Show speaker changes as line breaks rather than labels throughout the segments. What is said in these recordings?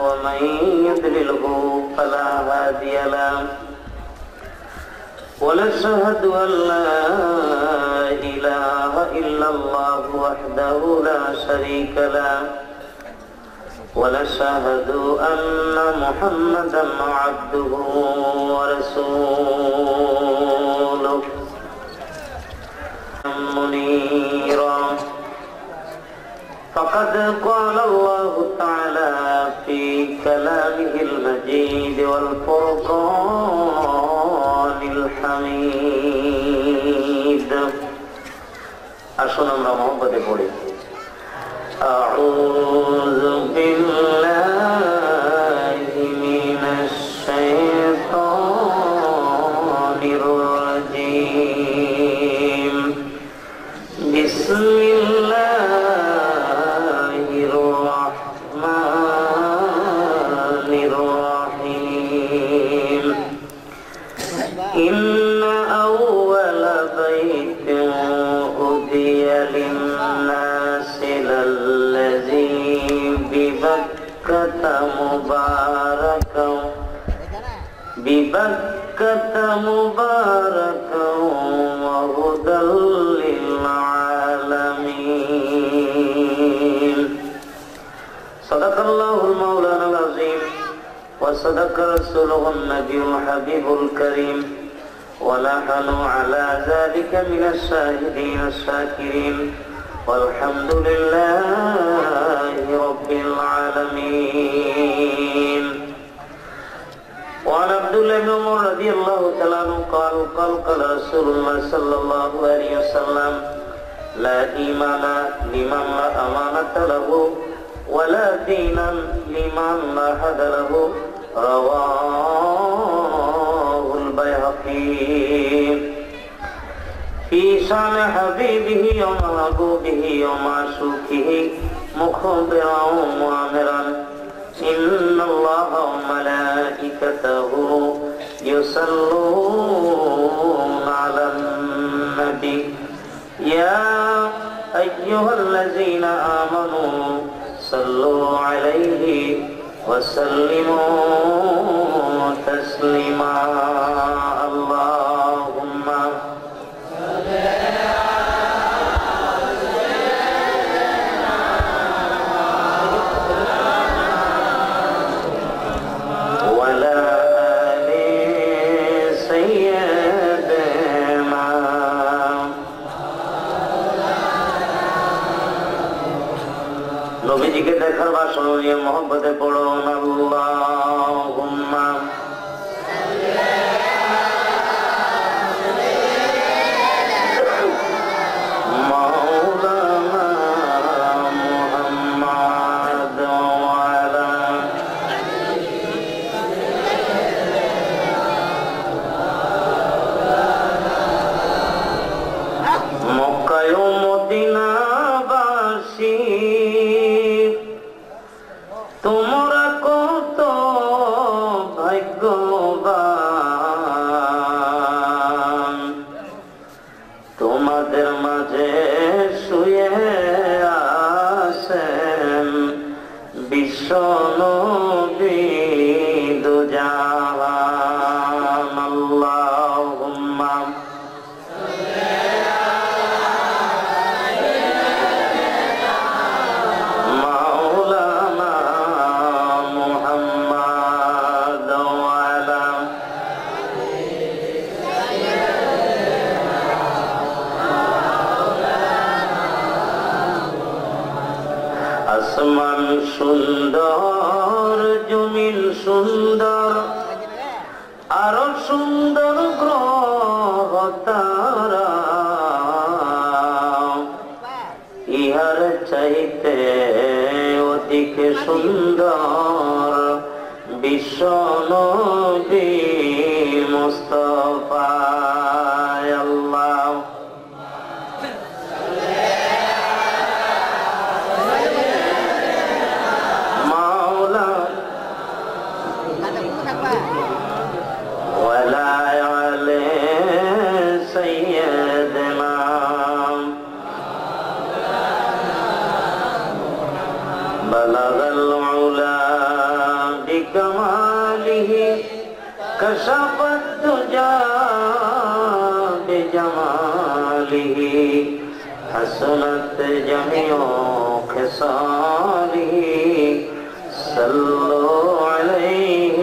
ومن يضلله فلا هادي له ونشهد أن لا إله إلا الله وحده لا شريك له ونشهد أن محمدا عبده ورسوله منيرا فقد قال الله تعالى في كلامه المجيد والفرقان الحميد أشهد محمد পড়ি أعوذ بالله من الشيطان الرجيم بسم الله الرحمن الرحيم إن أول بيت أُذِيَ للناس للذي ببكة مباركا وهدى للعالمين صدق الله المولانا العظيم وصدق رسوله النبي الحبيب الكريم ونحن على ذلك من الشاهدين الشاكرين والحمد لله رب العالمين وعن عبد الله بن عمر رضي الله تعالى عنه قال رسول الله صلى الله عليه وسلم لا إيمان لمن لا أمانة له ولا دينا لمن لا حد له رواه البيهقي في شان حبيبه ومحبوبه ومعشوقه مخبرا وامرا إن الله وملائكته يصلون على النبي يا أيها الذين آمنوا صلوا عليه وسلموا تسليما اللهم ولا آل سيدنا নবীজিকে দেখার বাসনা নিয়ে মহব্বতে পড়ুন আল্লাহুম্মা মাওলানা মুহাম্মদ ওয়া আলা মক্কা ও মদিনা বাসী তোমরা কত ভাগ্যবান তোমাদের মাঝে শুয়ে আছেন বিশ্ব নবী দুজাহান আল্লাহুম্মা আসমান সুন্দর জমিন সুন্দর আরো সুন্দর গ্রহ তারা ইহার চাইতে অধিক সুন্দর বিশ্ব নবী মুস্তাফা আল্লাহ بلغ العلا بكماله كشف الدجى بجماله حسنت جميع خصاله صلوا عليه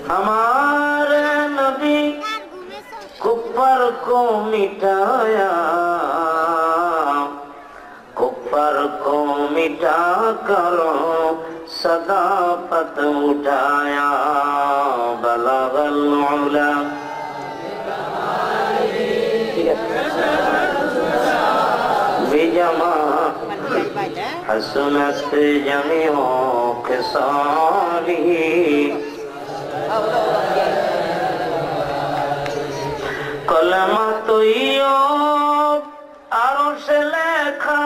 हमारे नबी कुफर को मिटाया कुफर को मिटा करो सदाफत उठाया बलगल उला बिजमा हसनत जमीओ खिसालिही कलमा तैयब आरशे लेखा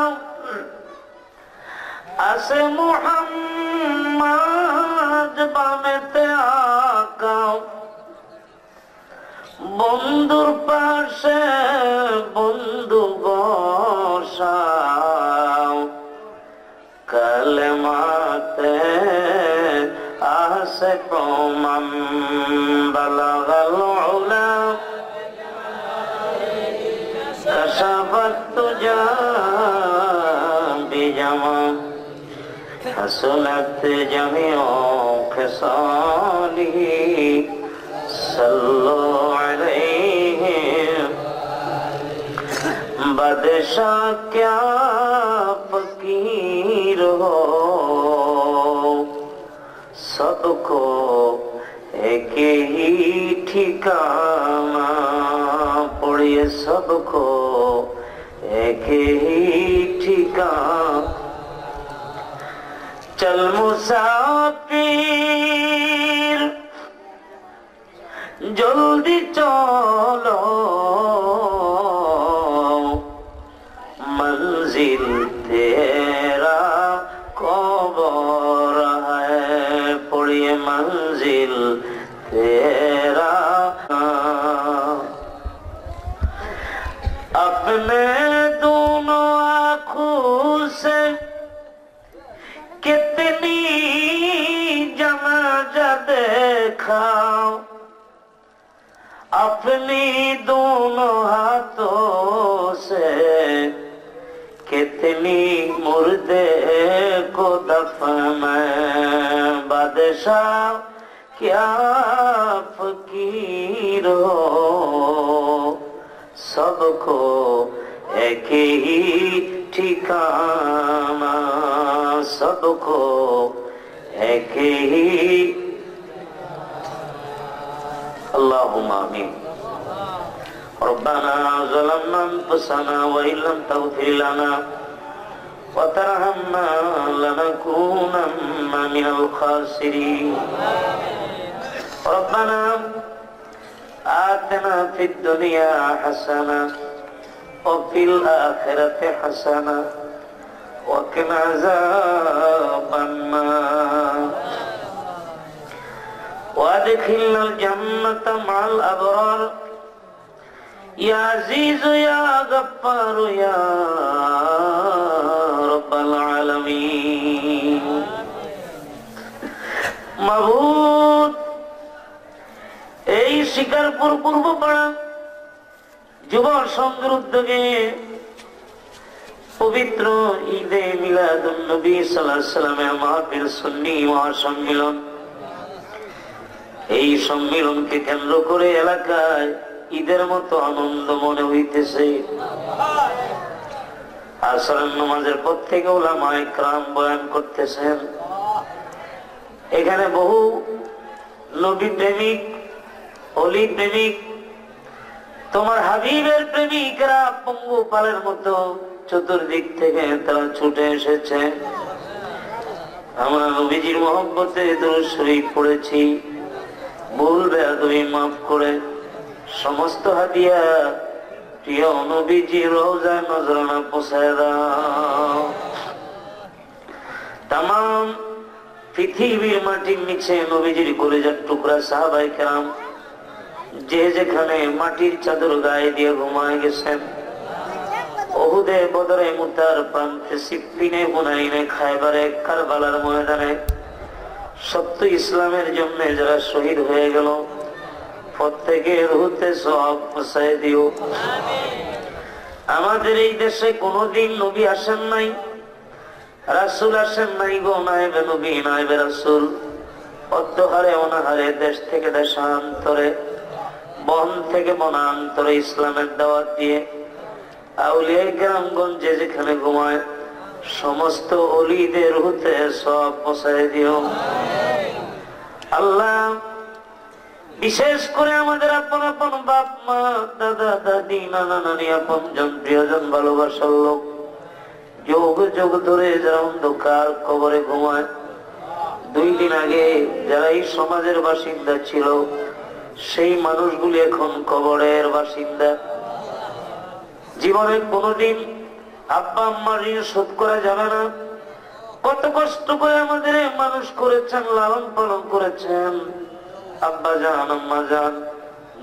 आसे मुहम्मद बामेते आका बंधुर पाशे बंधु बसाओ कलमाते आसे प्रमाण बलगल उला कशफत तुजा बिजमा हसनत जमीओ खिसालिही सल्लु अलैहि बादशाह क्या फकीर हो सबको एक ही ठिकाना पड़िए सबको एक ही ठिकाना चल मुसाफिर जल्दी चलो मंजिल तेरा कबर है पड़िए मंजिल तेरा अपने दोनों आँखों से कितनी जनाजा देखा अपनी दोनों हाथों से कितनी मुर्दे को दफन बादशाह क्या फकीर हो सबको एक ही ठिकाना सबको एक ही अल्लाहुम्मा आमीन रब्बना ज़लमना अनफुसना व इन लम तग़फिर लना व तरहमना लनकूनन्ना मिनल खासिरीन रब्बना आतिना फिद दुनिया हसना व फिल आखिरति हसना व क़िना अज़ाबन नार वअदखिलना जन्नत मअल अबरार या अज़ीज़ या गफ्फार या रब्बल आलमीन माबूद এই শিকারপুর পূর্বপাড়া যুব সংঘের উদ্যোগে পবিত্র ঈদে মিলাদুন নবী সাল্লাল্লাহু আলাইহি ওয়াসাল্লামের মাহফিল সুন্নি মহাসম্মেলন এই সম্মেলনকে কেন্দ্র করে এলাকায় ঈদের মতো আনন্দ মনে হইতেছে আসরের নামাজের পর থেকে উলামায়ে কেরাম বয়ান করতেছেন এখানে বহু নবী প্রেমিক অলি প্রেমিক তোমার হাবিবের প্রেমিকরা পঙ্গপালের মতো চতুর্দিক থেকে তারা ছুটে এসেছে আমরা নবীজির মহব্বতে দরুদ শরীফ পড়েছি ভুল বেয়াদবি মাফ করে সমস্ত হাদিয়া প্রিয় নবীজির রওজায় নজরানা পৌঁছায় দাও तमाम পৃথিবীর মাটির নিচে নবীজির কলিজার টুকরা সাহাবায়ে কেরাম যে যেখানে মাটির চাদর গায়ে দিয়ে ঘুমায় গেছেন, উহুদে, বদরে, মুতার, প্রান্তে, সিফফিনে, হুনাইনে, খায়বারে, কারবালার ময়দানে সত্য ইসলামের জন্য যারা শহীদ হয়ে গেল প্রত্যেকের রুহতে সওয়াব পৌঁছায় দিও। আমাদের এই দেশে কোনদিন নবী আসেন নাই, রাসূল আসেন নাই গো, নায়েবে নবী, নায়েবে রাসূল অধ্যহারে অনাহারে দেশ থেকে দেশান্তরে, বন থেকে বনান্তরে ইসলামের দাওয়াত দিয়ে আউলিয়া কেরামগণ যে যেখানে ঘুমায় সমস্ত ওলিদের রুহতে সওয়াব পৌঁছায় দিও। আল্লাহ, বিশেষ করে আমাদের আপন আপন বাপ মা, দাদা দাদি, নানা নানি, আপন জন, প্রিয়জন, ভালোবাসার লোক যুগ যুগ ধরে যারা অন্ধকার কবরে ঘুমায়, 2 দিন আগে যারা এই সমাজের বাসিন্দা ছিল সেই মানুষগুলি এখন কবরের বাসিন্দা। জীবনে কোনদিন আব্বা আম্মার ঋণ শোধ করা যাবে না। কত কষ্ট করে আমাদের মানুষ করেছেন, লালন পালন করেছেন। আব্বা জান, আম্মা জান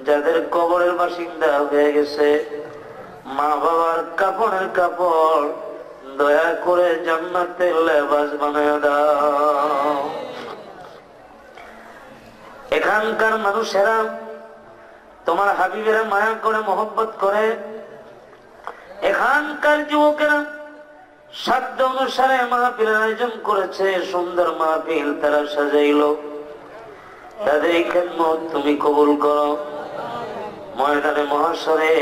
যাদের কবরের বাসিন্দা হয়ে গেছে, মা বাবার কাপড়ের কাপড় দয়া করে জান্নাতের লেবাস বানায় দাও। এখানকার মানুষেরা তোমার হাবিবেরা মায়া করে, মহব্বত করে। এখানকার যুবকেরা সাধ্য অনুসারে মাহফিলের আয়োজন করেছে, সুন্দর মাহফিল তারা সাজাইল। তাদের এই খেদমত তুমি কবুল করো। ময়দানে মহাশরে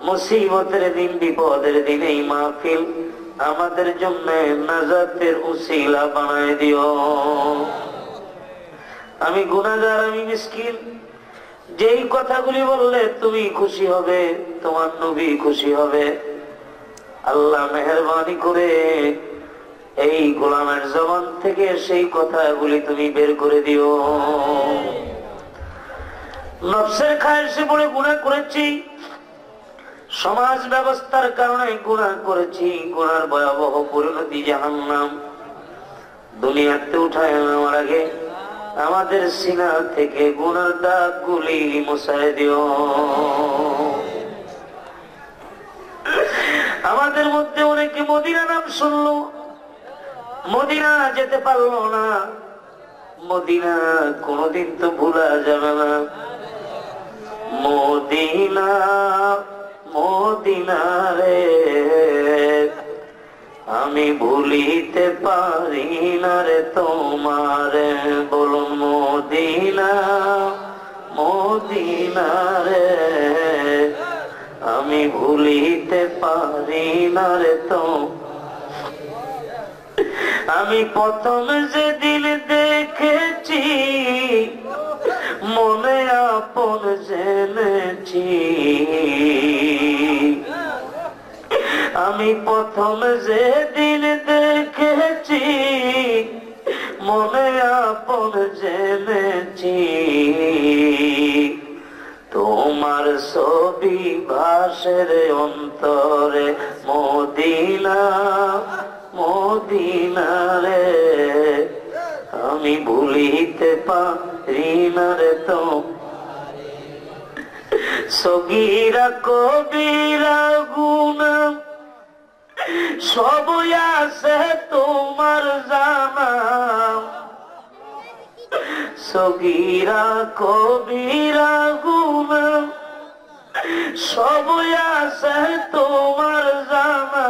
মুসিবতের দিন, বিপদের দিন এই মাহফিল আমাদের জন্য নাজাতের উসিলা বানায় দিও। আমি গুনাহগার, আমি মিসকিন, যেই কথাগুলি বললে তুমি খুশি হবে, তোমার নবী খুশি হবে, আল্লাহ মেহেরবানি করে এই গোলামের জবান থেকে সেই কথাগুলি তুমি বের করে দিও। নফসের খায়েশে পড়ে গুনাহ করেছি, সমাজ ব্যবস্থার কারণে গুনাহ করেছি, গুনার ভয়াবহ পরিণতি জাহান্নাম। দুনিয়াতে উঠায় নেওয়ার আগে আমাদের সিনা থেকে গুনার দাগগুলি মুছায় দিও। আমাদের মধ্যে অনেকে মদিনা নাম শুনলো, মদিনা যেতে পারলো না। মদিনা কোনদিন তো ভুলা যাবে না। মদিনা মদিনা রে আমি ভুলিতে পারি না রে তোমারে। বলুন মদিনা মদিনা রে আমি ভুলিতে পারি না রে তো। আমি প্রথম যেদিন দেখেছি মনে আপন জেনেছি, আমি প্রথম যেদিন দেখেছি মনে আপন জেনেছি। তোমার ছবি ভাসের অন্তরে মদিনা মদিনা রে আমি ভুলিতে পারি না রে তো। সগীরা কবিরা গুনাহ সব আছে তোমার জানা। সগীরা কবিরা গুনাহ সব আছে তোমার জানা।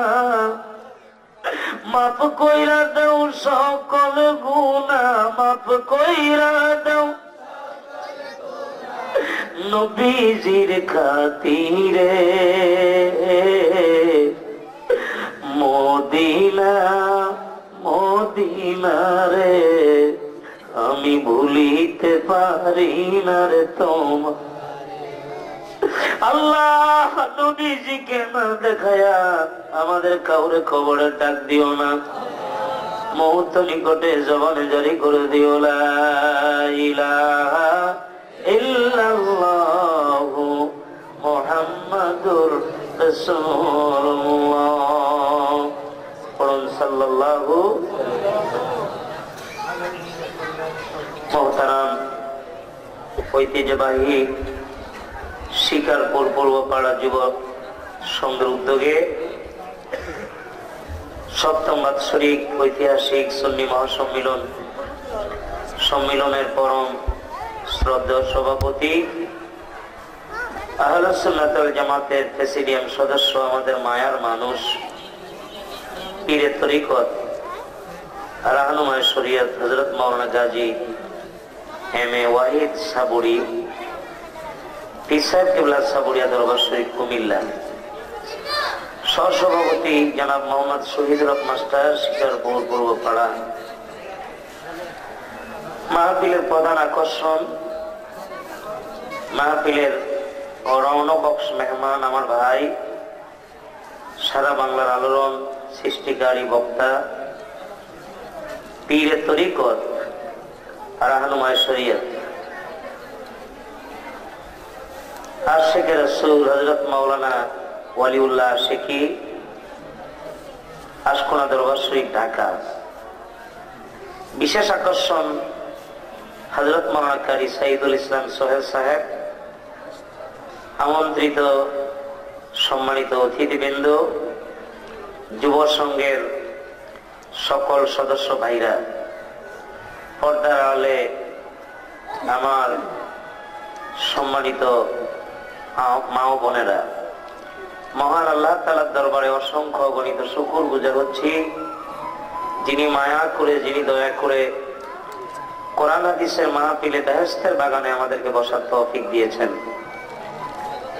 মাফ কইরা দাও সকল গুনাহ, মাফ কইরা দাও নবীজির খাতিরে। মদিনা মদিনা রে আমি ভুলিতে পারি না রে তোমার। আল্লাহ নবীজিকে না দেখায়া আমাদের কাউরে কবরে ডাক দিও না। মুহূর্ত নিকটে জবানে জারি করে দিও লা ইলাহা ইল্লাল্লাহু মুহাম্মাদুর রাসূলুল্লাহ। পড়ুন সাল্লাল্লাহু। মুহতারাম ঐতিহ্যবাহী শিকারপুর পূর্বপাড়া যুবক সংঘের উদ্যোগে সপ্তম বাৎসরিক ঐতিহাসিক সুন্নি মহাসম্মিলন সম্মিলনের পরম শ্রদ্ধেয় সভাপতি, আহলুস সুন্নাত ওয়াল জামাতের প্রেসিডিয়াম সদস্য, আমাদের মায়ার মানুষ, পীরে তরিকত, রাহনুমায়ে শরীয়ত হযরত মাওলানা গাজী এম.এ. ওয়াহিদ সাবুরি, পীর সাহেব কিবলা সাবুরিয়া দরবার শরীফ কুমিল্লা, সহসভাপতি জনাব মোহাম্মদ শহীদুল হক মাস্টার, শিকারপুর পূর্বপাড়া। মাহফিলের প্রধান আকর্ষণ, মাহফিলের রৌনক বক্স মেহমান, আমার ভাই, সারা বাংলার আলোড়ন সৃষ্টিকারী বক্তা, পীরে তরিকত, রাহনুমায়ে শরীয়ত, আশিকে রাসূল হযরত মাওলানা ওয়ালিউল্লাহ আশিকি, আশকোনা দরবার শরীফ, ঢাকা। বিশেষ আকর্ষণ হযরত মাওলানা কারি সাইদুল ইসলাম সোহেল সাহেব, আমন্ত্রিত সম্মানিত অতিথিবৃন্দ, যুব সংঘের সকল সদস্য ভাইরা, পর্দার আড়ালে আমার সম্মানিত মা ও বোনেরা, মহান আল্লাহ তাআলার দরবারে অসংখ্য গণিত শুকর গুজার হচ্ছি, যিনি মায়া করে, যিনি দয়া করে কোরআন হাদিসের মাহফিলে বেহেশতের বাগানে আমাদেরকে বসার তৌফিক দিয়েছেন।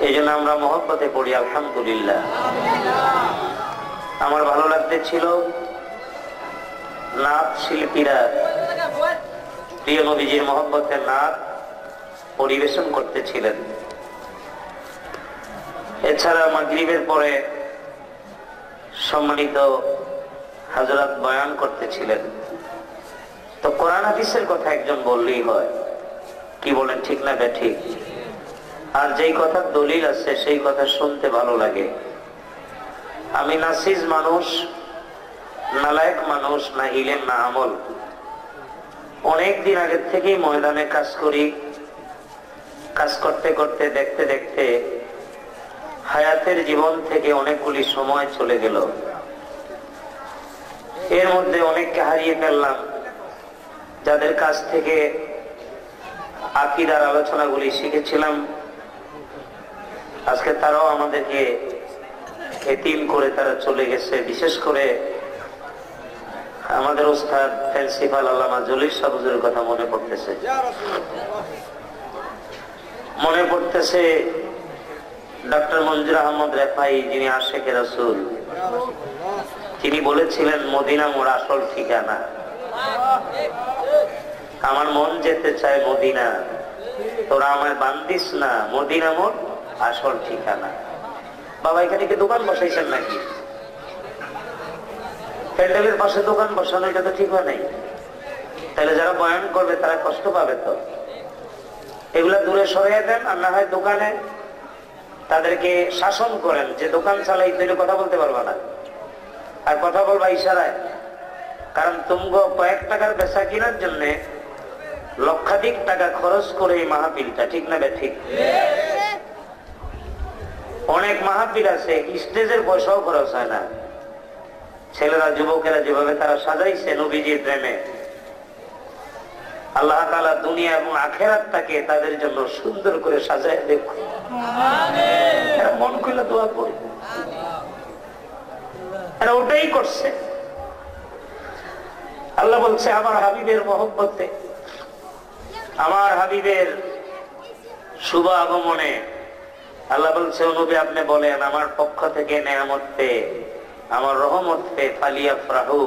এই জন্য আমরা মহব্বতে পড়ি আলহামদুলিল্লাহ। আমার ভালো লাগতেছিল, নাত শিল্পীরা প্রিয় নবীজির মহব্বতের নাত পরিবেশন করতেছিলেন। এছাড়া মাগরিবের পরে সম্মানিত হযরত বয়ান করতেছিলেন। তো কোরআন হাদিসের কথা একজন বললেই হয়, কি বলেন, ঠিক না বেঠিক? আর যেই কথার দলিল আছে সেই কথা শুনতে ভালো লাগে। আমি নাসিজ মানুষ, নালায়েক মানুষ, না ইলম না আমল। অনেকদিন আগের থেকেই ময়দানে কাজ করি, কাজ করতে করতে দেখতে দেখতে হায়াতের জীবন থেকে অনেকগুলি সময় চলে গেল। এর মধ্যে অনেককে হারিয়ে ফেললাম, যাদের কাছ থেকে আকীদার আলোচনাগুলি শিখেছিলাম। আজকে তারাও আমাদেরকে এতিম করে তারা চলে গেছে। বিশেষ করে আমাদের ওস্তাদ প্রিন্সিপাল আল্লামা জলিল সাহেব হুজুরের কথা মনে পড়তেছে। ডক্টর মঞ্জুর আহমদ রেফাই, যিনি আশিকে রাসূল, তিনি বলেছিলেন মদিনা মোর আসল ঠিকানা। আমার মন যেতে চায় মদিনা, তোরা আমায় বান্দিস না, মদিনা মোর আসল ঠিকানা। বাবা, এখানে কি দোকান বসাইছেন নাকি? প্যান্ডেলের পাশে দোকান বসানো, এটা তো ঠিক হয় নাই। তাহলে যারা বয়ান করবে তারা কষ্ট পাবে। তো এগুলা দূরে সরিয়ে দেন, আর না হয় দোকানে তাদেরকে শাসন করেন যে দোকান চালাই তুই কথা বলতে পারবা না, আর কথা বলবা ইশারায়। কারণ তুমগো কয়েক টাকার বেচা কেনার জন্য লক্ষাধিক টাকা খরচ করে এই মাহফিলটা, ঠিক না বে ঠিক? অনেক মাহফিল আছে স্টেজের পয়সাও খরচ হয় না। ছেলেরা, যুবকেরা যেভাবে তারা সাজাইছে নবীজির প্রেমে, আল্লাহ তাআলা দুনিয়া এবং আখিরাতটাকে তাদের জন্য সুন্দর করে সাজায় দেখো। মন খুলে দোয়া করি, এরা ওটাই করছে। আল্লাহ বলছে আমার হাবিবের মহব্বতে, আমার হাবিবের শুভ আগমনে, আল্লাহ বলছে ও নবী আপনি বলেন আমার পক্ষ থেকে নেয়ামত পেয়ে, আমার রহমত পেয়ে ফালিয়াফরাহু,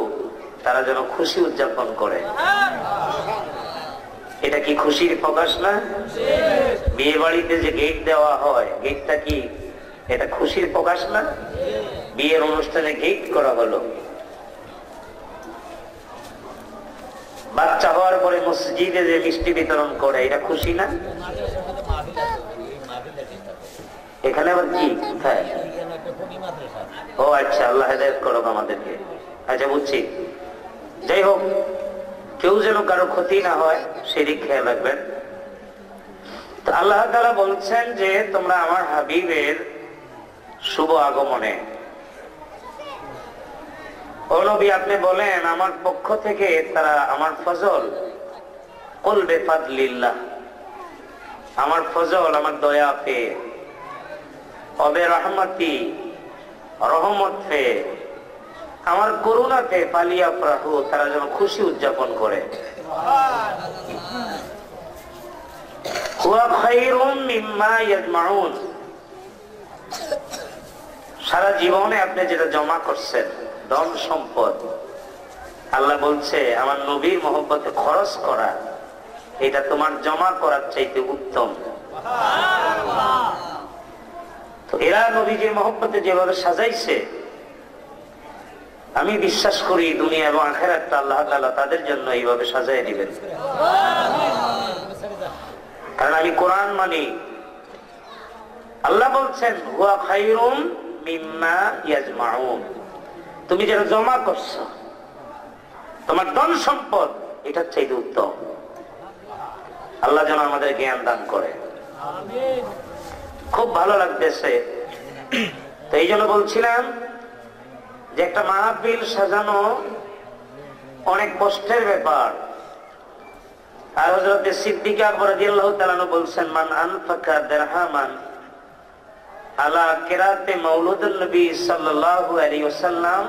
তারা যেন খুশি উদযাপন করে। এটা কি খুশির প্রকাশ না? বিয়ে বাড়িতে যে গেট দেওয়া হয়, গেটটা কি এটা খুশির প্রকাশ না? বিয়ের অনুষ্ঠানে গেট করা হলো। বাচ্চা হওয়ার পরে মসজিদে যে মিষ্টি বিতরণ করে, এটা খুশি না? এখানে আবার কি কোথায়? ও আচ্ছা, আল্লাহ হেদায়েত করুক আমাদেরকে। আচ্ছা, বুঝছি। যাই হোক, কেউ যেন কারো ক্ষতি না হয় সেদিক খেয়াল রাখবেন। তো আল্লাহ তাআলা বলছেন যে তোমরা আমার হাবিবের শুভ আগমনে ও নবী আপনি বলেন আমার পক্ষ থেকে তারা আমার ফজল কুল বিফাদলিল্লাহ, আমার ফজল আমার দয়া পেয়ে, অবে রহমতি রহমত পেয়ে, আমার করুণাতে পালিয়া প্রাহু, তারা যেন খুশি উদযাপন করে। হুয়া খায়রুম মিম্মা ইয়াজমাউন, সারা জীবনে আপনি যেটা জমা করছেন ধন সম্পদ, আল্লাহ বলছে আমার নবীর মহব্বতে খরচ করা এটা তোমার জমা করার চাইতে উত্তম। তো এরা নবীজির মহব্বতে যেভাবে সাজাইছে, আমি বিশ্বাস করি দুনিয়া এবং আখিরাতটা আল্লাহ তাআলা তাদের জন্য এইভাবে সাজায় দিবেন। কারণ আমি কোরআন মানি। আল্লাহ বলছেন হুয়া খায়রুম মিম্মা ইয়াজমাউন, তুমি যেটা জমা করছো তোমার ধন সম্পদ এটার চাইতে উত্তম। আল্লাহ যেন আমাদের জ্ঞান দান করে। খুব ভালো লাগতেছে। তো এই জন্য বলছিলাম যে একটা মাহফিল সাজানো অনেক কষ্টের ব্যাপার। আর হযরত সিদ্দিক আকবর রাদিয়াল্লাহু তাআলা বলছেন মান আনফাকা দিরহামান আলা কিরাতে মাউলুদুন নবী সাল্লাল্লাহু আলাইহি ওয়াসাল্লাম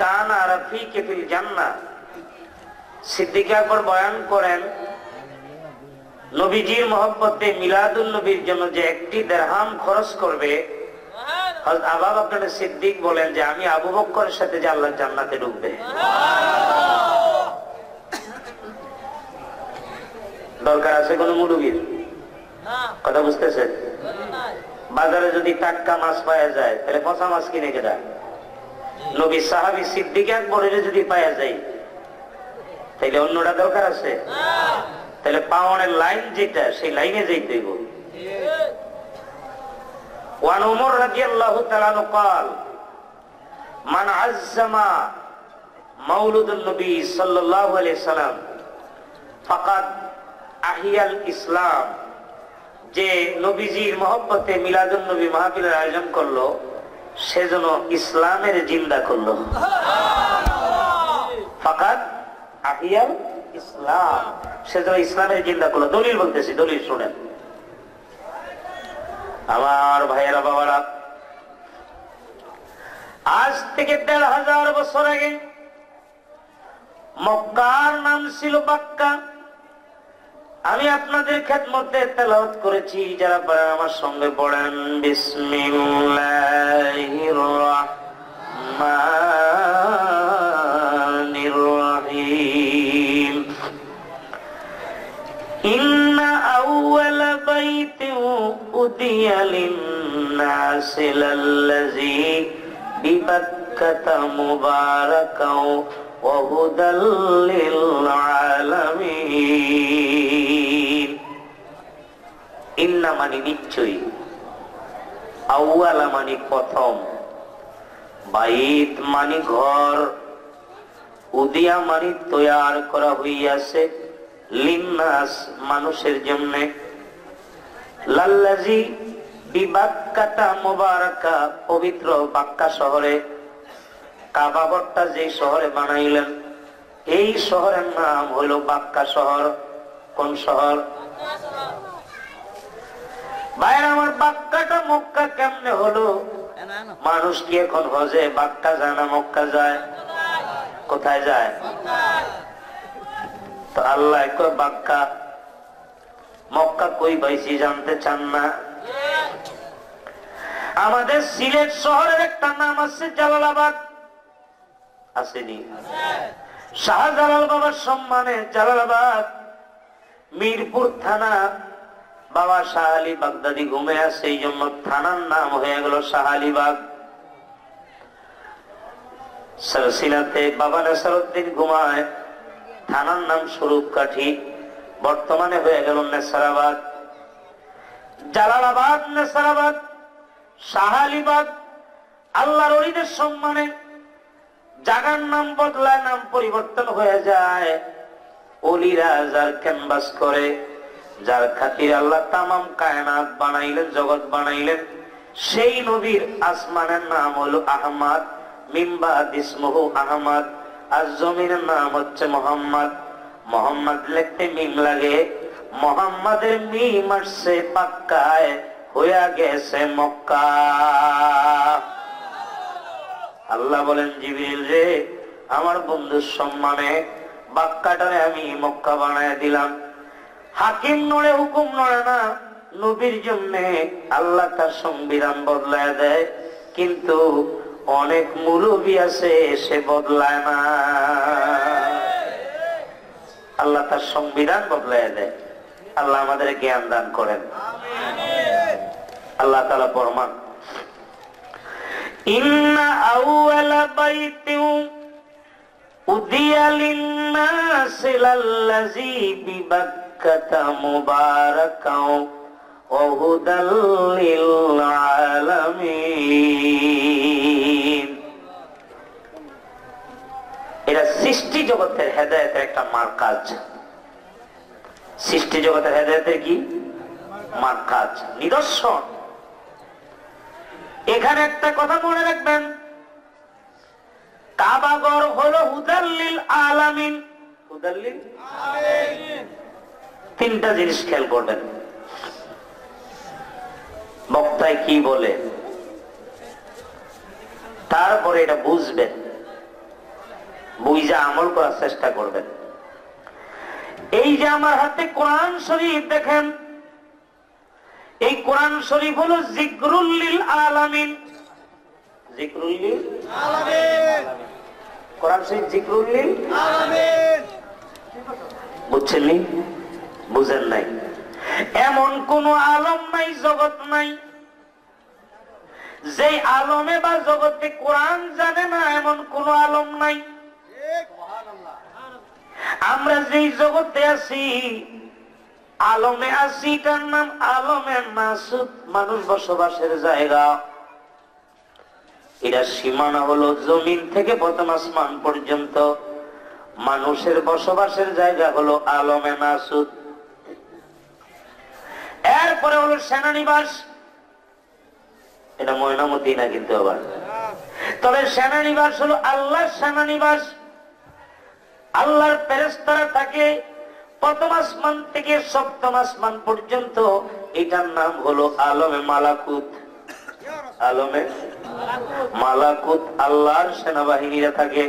কানা রাফিকে ফিল জান্নাহ। সিদ্দিক আকবর বয়ান করেন নবীজির মহব্বতে মিলাদুন নবীর জন্য যে একটি দিরহাম খরচ করবে, হযরত আবু বকর সিদ্দিক বলেন যে আমি আবু বকরের সাথে যে আল্লাহর জান্নাতে ঢুকবে। দরকার আছে কোন মুরগির? কথা বুঝতেছেন? বাজারে যদি টাটকা মাছ পাওয়া যায় তাহলে পচা মাছ কিনে কেনা? নবী সাহাবী সিদ্দিক আকবরের যদি পাওয়া যায় তাহলে অন্যটা দরকার আছে? তাহলে পাওয়ানের লাইন যেটা সেই লাইনে যাইতে হইব। ওয়ান উমর রাদিয়াল্লাহু তাআলা قال মান আযযামা মাউলুদুন নবী সাল্লাল্লাহু আলাইহি সাল্লাম ফাকাদ আহিয়াল ইসলাম, যে নবীজির মহব্বতে মিলাদুন নবী মাহফিলের আয়োজন করলো সেজন্য ইসলামের জিন্দা করলো। ফাকাদ আহিয়াল ইসলাম, সেজন্য ইসলামের জিন্দা করলো। দলিল বলতেছি, দলিল শুনেন আমার ভাইয়েরা বাবারা। আজ থেকে ১৫০০ বছর আগে মক্কার নাম ছিল বাক্কা। আমি আপনাদের খেদমতে তেলাওয়াত করেছি, যারা পড়েন আমার সঙ্গে পড়েন বিসমিল্লাহির রাহমানির রহিম। ইন্না আউওয়ালা বাইতিন উদিয়া লিন-নাসি লাল্লাযী বিবাক্কাতা মুবারাকাও ওয়া হুদাল লিল-আলামিন। ইন্না মানে নিশ্চয়ই, আউয়ালা মানে প্রথম, বাইত মানে ঘর, উদিয়া মানে তৈয়ার করা হইয়াছে, লিন্নাস মানুষের জন্য, লাল্লাযী বিবাক্কাতা মুবারাকা পবিত্র বাক্কা শহরে, কাবা ঘরটা যে শহরে বানাইলেন এই শহরের নাম হইল বাক্কা শহর। কোন শহর? ভাইরা আমার, বাক্কাটা মক্কা কেমনে হলো? মানুষ কি এখন হজে বাক্কা যায় না মক্কা যায়? কোথায় যায়? তো আল্লাহ কয় বাক্কা, মক্কা কই পাইছি জানতে চান না? আমাদের সিলেট শহরের একটা নাম আছে জালালাবাদ, আসেনি? শাহজালাল বাবার সম্মানে জালালাবাদ। মিরপুর থানা, বাবা শাহ আলী বাগদাদি ঘুমে আছে, এই জন্য থানার নাম হয়ে গেল শাহ আলীবাগ। সিলসিলাতে বাবা নেসারউদ্দিন ঘুমায়, থানার নাম স্বরূপকাঠি, বর্তমানে হয়ে গেল নেসারাবাদ। জালালাবাদ, নেসারাবাদ, শাহ আলীবাগ। আল্লাহর ওলিদের সম্মানে জায়গার নাম বদলায়, নাম পরিবর্তন হয়ে যায়। ওলিরা যার ক্যানভাস করে, যার খাতির আল্লাহ তামাম কায়নাত বানাইলেন, জগৎ বানাইলেন, সেই নবীর আসমানের নাম হলো আহমদ, মিন বাদি ইসমুহু আহমদ, আর জমিনের নাম হচ্ছে মোহাম্মদ। মোহাম্মদ লিখতে মিম লাগে, মোহাম্মদের মিম আসছে পাক্কায়, হইয়া গেছে মক্কা। আল্লাহ বলেন জিবরিল রে, আমার বন্ধুর সম্মানে বাক্কাটারে আমি মক্কা বানায় দিলাম। হাকিম নড়ে, হুকুম নড়ে না। নবীর জন্য আল্লাহ তার সংবিধান বদলায় দেয়, কিন্তু অনেক মুরব্বী আছে সে বদলায় না। আল্লাহ তার সংবিধান বদলায় দেয়। আল্লাহ আমাদের জ্ঞান দান করেন। আল্লাহ তাআলা ফরমান, ইন্না আউয়ালা বাইতিন উদিয়া লিন-নাসি লাল্লাযী বিবাক্কাতা মুবারাকাও ওয়া হুদাল লিল-আলামিন। এটা সৃষ্টি জগতের হেদায়েতের একটা মার্কাজ। সৃষ্টি জগতের হেদায়েতের কি মার্কাজ, নিদর্শন। এখানে একটা কথা মনে রাখবেন, কাবাগর হলো হুদাল্লিল আলামিন। হুদাল্লিল আলামিন, তিনটা জিনিস খেয়াল করবেন। বক্তায় কি বলে, তারপরে এটা বুঝবেন, বুঝে আমল করার চেষ্টা করবেন। এই যে আমার হাতে কোরআন শরীফ দেখেন, এই কোরআন শরীফ হলো যিকরুল লিল আলামিন। যিকরুল লিল আলামিন, কোরআন শরীফ যিকরুল লিল আলামিন। বুঝছেন নি? বুঝেন নাই? এমন কোন আলম নাই, জগৎ নাই, যে আলমে বা জগতে কোরআন জানে না, এমন কোন আলম নাই। আমরা যেই জগতে আছি, আলমে আছি, এটার নাম আলমে মাসুদ, মানুষ বসবাসের জায়গা। এটা সীমানা হলো জমিন থেকে প্রথম আসমান পর্যন্ত, মানুষের বসবাসের জায়গা হলো আলমে মাসুদ। এরপরে হলো সেনানিবাস, এটা ময়নামতি না কিন্তু আবার, তবে সেনানিবাস হলো আল্লাহর সেনানিবাস। আল্লাহর ফেরেশতারা থাকে প্রথম আসমান থেকে সপ্তম আসমান পর্যন্ত, এটার নাম হলো আলমে মালাকুত। আলমে মালাকুত, আল্লাহর সেনাবাহিনীরা থাকে।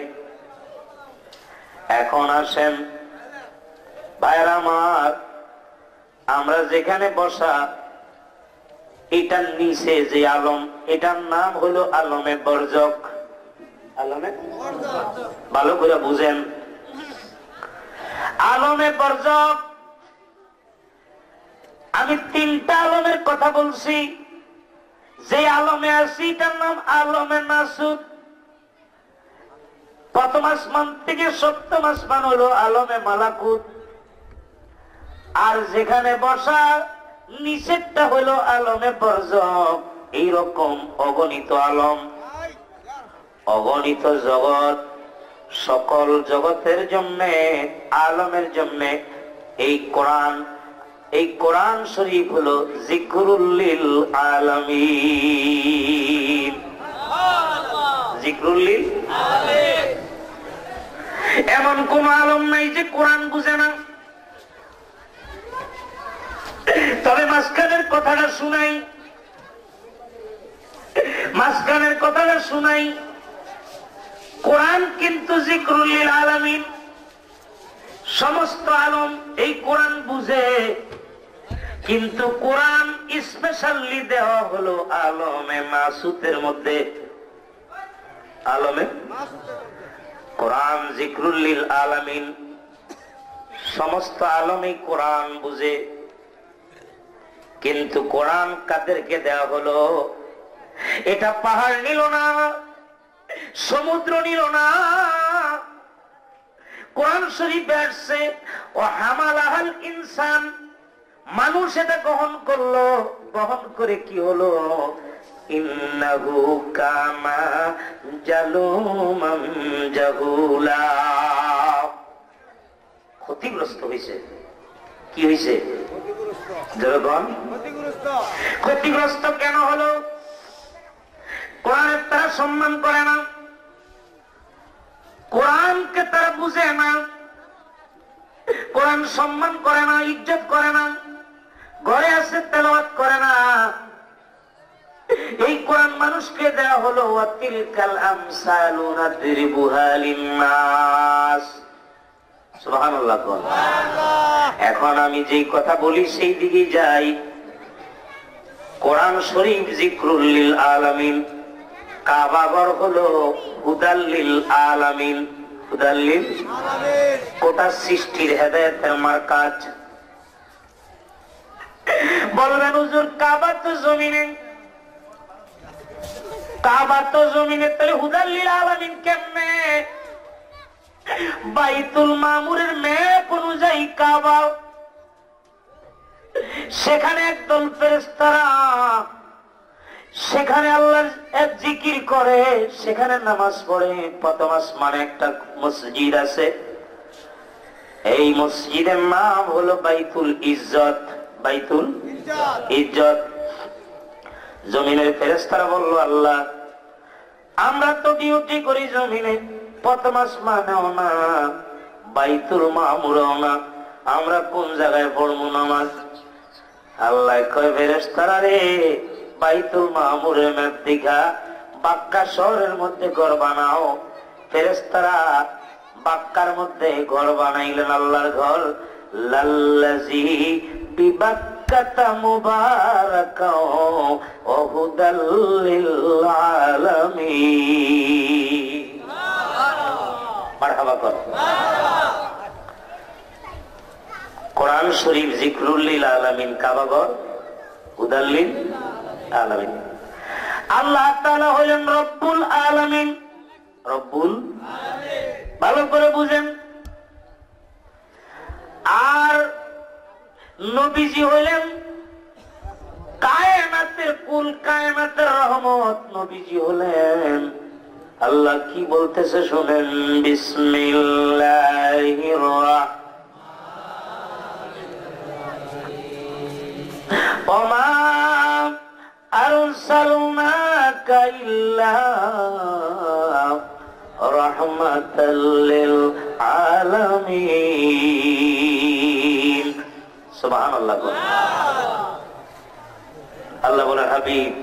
এখন আসেন ভাইরা আমার, আমরা যেখানে বসা, এটার নিচে যে আলম, এটার নাম হলো আলমে বরজক। আলমে ভালো করে বুঝেন, আলমে বরজক। আমি তিনটা আলমের কথা বলছি। যে আলমে আছি, এটার নাম আলমে মাসুদ। প্রথম আসমান থেকে সপ্তম আসমান হলো আলমে মালাকুত। আর যেখানে বসা, নিচেরটা হলো আলমে বরজক। এইরকম অগণিত আলম, অগণিত জগৎ, সকল জগতের জন্য, আলমের জন্য এই কোরআন, এই কোরআন শরীফ হলো যিকরুল লিল আলামিন। যিকরুল লিল আলামিন। এমন কোন আলম নাই যে কোরআন বুঝে না। তবে মাঝখানের কথাটা শুনাই, মাঝখানের কথাটা শুনাই। কোরআন কিন্তু যিকরুল লিল আলামিন, সমস্ত আলম এই কোরআন বুঝে, কিন্তু কোরআন স্পেশালি দেওয়া হলো আলমে মাসুদের মধ্যে। আলমে কোরআন যিকরুল লিল আলামিন, সমস্ত আলমে কোরআন বুঝে, কিন্তু কোরআন কাদেরকে দেওয়া হলো? এটা পাহাড় নিল না, সমুদ্র নিল না। কোরআন শরীফে আসছে ও হামালাহাল ইনসান, মানুষ এটা গ্রহণ করলো। গ্রহণ করে কি হলো? ইন্নাহু কানা জালুমান জাহুলা, ক্ষতিগ্রস্ত হয়েছে। কি হয়েছে? ক্ষতিগ্রস্ত কেন হলো? কোরআনের তারা সম্মান করে না, কোরআনকে তারা বুঝে না, কোরআন সম্মান করে না, ইজ্জত করে না, ঘরে আছে তেলাওয়াত করে না। এই কোরআন মানুষকে দেয়া হলো ওয়াতিলকাল আমসালু নাদরিবুহা লিন্নাস। সুবহানাল্লাহ। এখন আমি যেই কথা বলি সেই দিকে যাই। কোরআন শরীফ জিক্রুল লিল আলামিন, কাবা ঘর হলো হুদাল লিল আলামিন। হুদাল লিল আলামিন, গোটা সৃষ্টির হেদায়েতের মার্কাজ। বলবেন হুজুর কাবা তো জমিনে, কাবা তো জমিনে, তাহলে হুদাল লিল আলামিন কেমনে? বাইতুল মামুরের ম্যাপ অনুযায়ী কাবা, সেখানে একদল ফেরেশতারা সেখানে আল্লাহর এক জিকির করে, সেখানে নামাজ পড়ে। প্রথম আসমানে একটা মসজিদ আছে, এই মসজিদের নাম হলো বাইতুল ইজ্জত। বাইতুল ইজ্জত। জমিনের ফেরেশতারা বলল, আল্লাহ আমরা তো ডিউটি করি জমিনে, প্রথম আসমানেও না, বাইতুল মামুরেও না, আমরা কোন জায়গায় পড়বো নামাজ? আল্লাহ কয়, ফেরেশতারা রে, বাইতুল মামুরের ম্যাপ দেখা বাক্কা শহরের মধ্যে ঘর বানাও। ফেরেশতারা বাক্কার মধ্যে ঘর বানাইলেন, আল্লাহর ঘর। লাল্লাযী বিবাক্কাতা মুবারাকাও ওয়া হুদাল লিল আলামিন। মারহাবা কর। কোরআন শরীফ জিক্রুল লিল আলামিন, কাবা ঘর হুদাল লিল আলামিন। আল্লাহ তাআলা হলেন রব্বুল আলামিন। রব্বুল আলামিন ভালো করে বুঝেন। আর নবীজি হলেন কায়নাতের কুল, কায়নাতের রহমত। নবীজি হলেন, আল্লাহ কি বলতেছে শুনেন, বিসমিল্লাহির রাহমানির ওমা আরসালনাকা ইল্লা রাহমাতাল লিল আলামিন। সুবহানাল্লাহ। আল্লাহ বলেন, হাবিব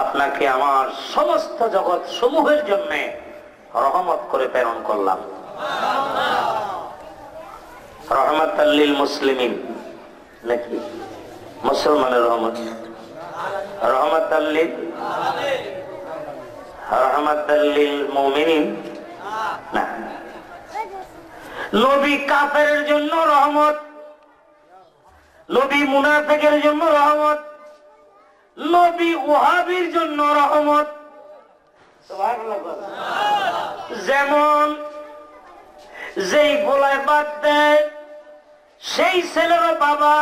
আপনাকে আমার সমস্ত জগৎ সমূহের জন্য রহমত করে প্রেরণ করলাম। রহমাতাল লিল মুসলিমিন, নাকি মুসলমানের রহমত? রহমাতাল লিল আলামিন, রহমাতাল লিল মুমিনিন না। নবী কাফেরের জন্য রহমত, নবী মুনাফিকের জন্য রহমত, নবী ওয়াহাবীর জন্য রহমত। যেমন যেই গোলায় বাদ দেয় সেই ছেলের বাবা,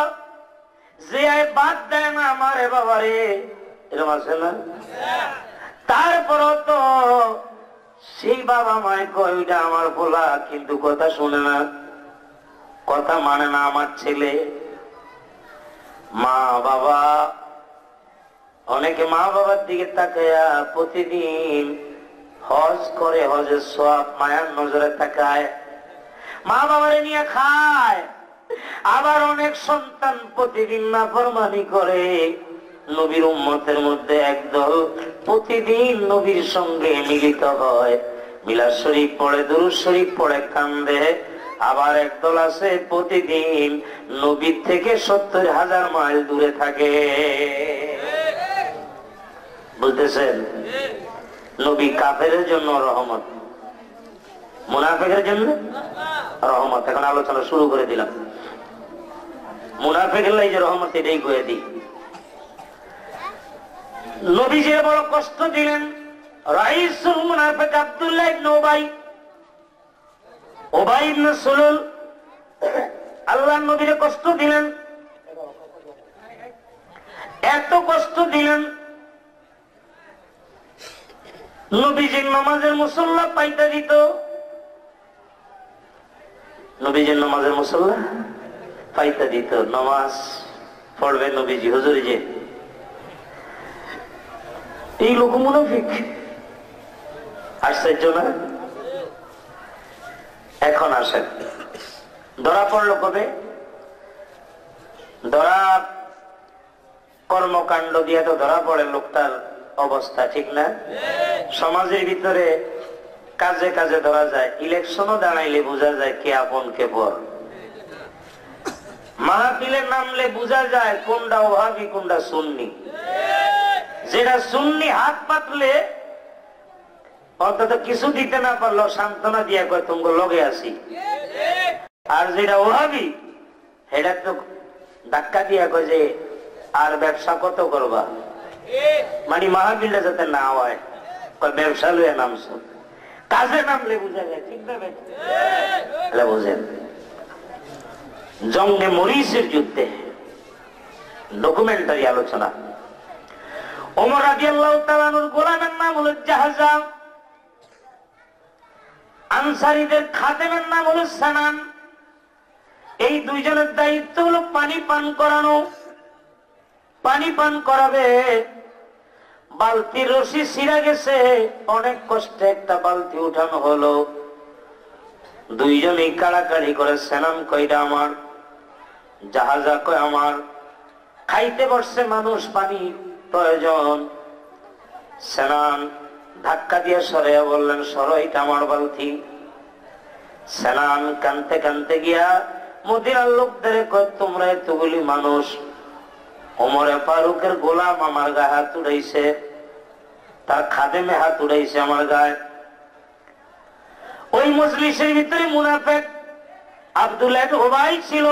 যে বাদ দেয় না আমারে বাবারে, এরকম আছে না? তারপরও তো সেই বাবা মায় কয় ওইটা আমার বলা, কিন্তু কথা শুনে না, কথা মানে না আমার ছেলে। মা বাবা, অনেকে মা বাবার দিকে তাকায়া প্রতিদিন হজ করে, হজের সওয়াব মায়ার নজরে তাকায়, মা বাবারে নিয়ে খায়। আবার অনেক সন্তান প্রতিদিন নাফরমানি করে। নবীর উম্মতের মধ্যে একদল প্রতিদিন নবীর সঙ্গে মিলিত হয়, মিলাদ শরীফ পড়ে, দুরূদ শরীফ পড়ে, কান্দে। আবার একদল আছে প্রতিদিন নবীর থেকে ৭০,০০০ মাইল দূরে থাকে। বুঝতেছেন? নবী কাফেরের জন্য রহমত, মুনাফিকের জন্য রহমত। এখন আলোচনা শুরু করে দিলাম। মুনাফিকের লাই যে রহমত, এটাই কয়ে দিই। নবী যে বড় কষ্ট দিলেন, রাইসুল মুনাফিক আব্দুল্লাহ ইবনে উবাই, উবাই ইবনে সুলুল আল্লাহর নবীরে কষ্ট দিলেন। এত কষ্ট দিলেন, নবীজির নামাজের মুসল্লা পাইতে দিত। নবীজির নামাজের মুসল্লা পাইতে দিত, নামাজ পড়বে নবীজি। হুজুর যে এই লোক মুনাফিক, আশ্চর্য না? এখন আসেন, ধরা পড়লো কবে? ধরা কর্মকাণ্ড দিয়ে তো ধরা পড়ে লোকটার অবস্থা, ঠিক না? সমাজের ভিতরে কাজে কাজে ধরা যায়, ইলেকশনও দাঁড়াইলে বোঝা যায় কে আপন কে পর। মাহফিলে নামলে বোঝা যায় কোনটা ওহাবি কোনটা সুন্নি। যেটা সুন্নি হাত পাতলে অন্তত কিছু দিতে না পারলো সান্ত্বনা দিয়া কয় তোমাকে লগে আসি, আর যেটা ওহাবি সেটা তো ধাক্কা দিয়া কয় যে আর ব্যবসা কত করবা, মানে মাহফিলটা যাতে না হয় ব্যবসা লইয়া নামছো, কাজে নামলে বোঝা যায়, ঠিক না? বুঝেন, জঙ্গে মরিচের যুদ্ধে ডকুমেন্টারি আলোচনা। ওমর রাদিয়াল্লাহু তাআলা আনহুর গোলামের নাম হলো জাহজা, আনসারীদের খাদেমের নাম হলো সানান। এই দুইজনের দায়িত্ব হলো পানি পান করানো। পানি পান করাবে, বালতির রশি ছিঁড়া গেছে, অনেক কষ্টে একটা বালতি উঠানো হলো। দুইজনেই কাড়াকাড়ি করে, সানান কইরা আমার, জাহাজা কয় আমার। খাইতে বসছে মানুষ, পানি প্রয়োজন। সানান ধাক্কা দিয়ে সরে বললেন সরো, এটা আমার বালতি। সানান কানতে কানতে গিয়া মদিনার লোকদের কয় তোমরা এতগুলি মানুষ, ওমরে ফারুকের গোলাম আমার গায়ে হাত উড়াইছে, তার খাদেমে হাত উড়াইছে আমার গায়ে। ওই মজলিসের ভিতরে মুনাফিক আব্দুল্লাহ ইবনে উবাই ছিল,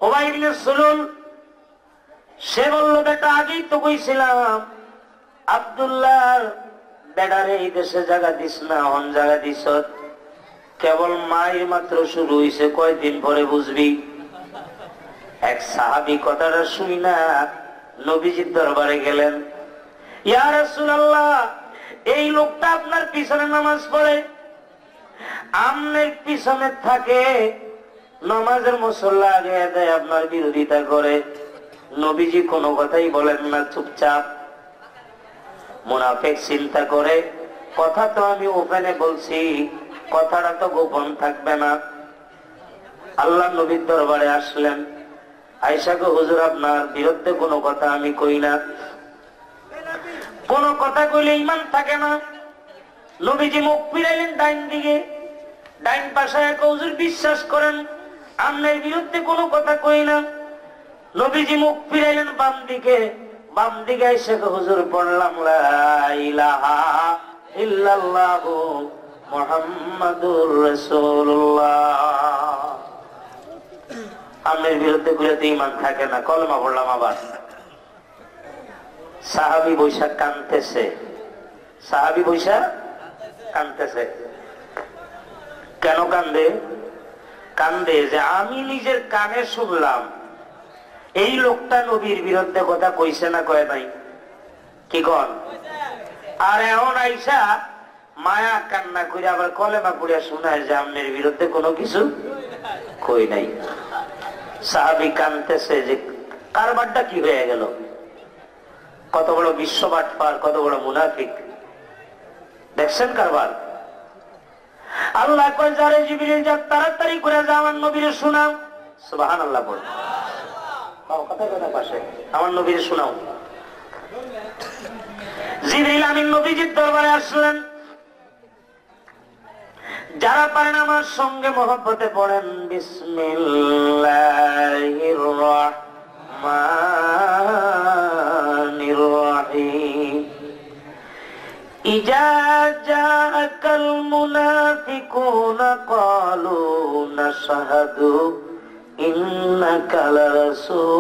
উবাই ইবনে সুলুল। সে বলল বেটা আগেই তো কইছিলাম আব্দুল্লাহ বেটারে এই দেশে জায়গা দিস না, অন জায়গা দিস, কেবল মায়ের মাত্র শুরু হইছে, কয়দিন পরে বুঝবি। এক সাহাবী কথাটা শুনি না নবীজির দরবারে গেলেন, ইয়া রাসূলুল্লাহ এই লোকটা আপনার পিছনে নামাজ পড়ে, আপনার পিছনে থাকে, নামাজের মুসল্লা আগে দেয়, আপনার বিরোধিতা করে। নবীজি কোনো কথাই বলেন না, চুপচাপ। মুনাফিক চিন্তা করে কথা তো আমি ওপেনে বলছি, কথাটা তো গোপন থাকবে না। আল্লাহ নবীর দরবারে আসলেন, আয়েশা গো হুজুর আপনার বিরুদ্ধে কোনো কথা আমি কই না, কোন কথা কইলে ঈমান থাকে না। নবীজি মুখ ফিরাইলেন ডাইন দিকে, ডাইন পাশে এক হুজুর বিশ্বাস করেন আপনার বিরুদ্ধে কোনো কথা কই না। নবীজি মুখ ফিরাইলেন বাম দিকে, বাম দিকে এসে হুজুর পড়লাম লা ইলাহা ইল্লাল্লাহু মুহাম্মাদুর রাসূলুল্লাহ। আপনার বিরুদ্ধে গুলোতে ঈমান থাকে না, কলমা পড়লাম আবার। সাহাবী বৈশাখ কানতেছে, সাহাবী বৈশাখ কানতেছে। কেন কান্দে? কান্দে যে আমি নিজের কানে শুনলাম এই লোকটা নবীর বিরুদ্ধে কথা কইছে না কয় নাই, কি কন? আর এখন আইসা মায়া কান্না করে আবার কলেমা পড়িয়া শোনায় যে আপনার বিরুদ্ধে কোনো কিছু কই নাই। সাহাবী কানতেছে যে কারবারটা কি হয়ে গেল, কত বড় বিশ্ববাটপার, কত বড় মুনাফিক, দেখছেন কারবার। আল্লাহ কয় যারে জিবরিল যা তাড়াতাড়ি করে যা আমার নবীরে শোনাও। সুবহানাল্লাহ বল, কথা কথা পাশে আমার নবীরে শোনাও। জিবরিল আমিন নবীজির দরবারে আসলেন। যারা পারেন আমার সঙ্গে মহব্বতে পড়েন বিসমিল্লাহির রাহমানির রাহিম। ইজা জাআকাল মুনাফিকুনা ক্বালু নাশহাদু ইন্নাকা লারাসূলুল্লাহ।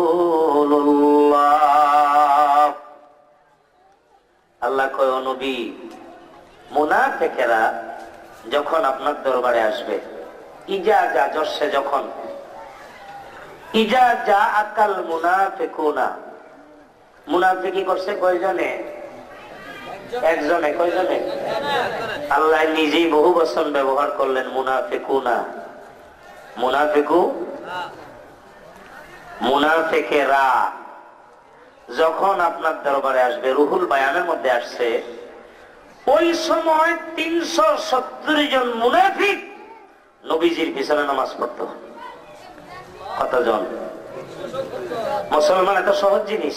আল্লাহ কয় ও নবী, মুনাফিকেরা যখন আপনার দরবারে আসবে, ইজা যা জসে যখন, ইজা জাআকাল মুনাফিকুনা, মুনাফিকি করছে কয়জনে? একজনে। কয়জনে? আল্লাহ নিজেই বহু বচন ব্যবহার করলেন, মুনাফিকুনা। মুনাফিকু, মুনাফিকেরা যখন আপনার দরবারে আসবে, রুহুল বায়ানের মধ্যে আসছে, ওই সময় 370 জন মুনাফিক নবীজির পিছনে নামাজ পড়তো কতজন? মুসলমান এত সহজ জিনিস,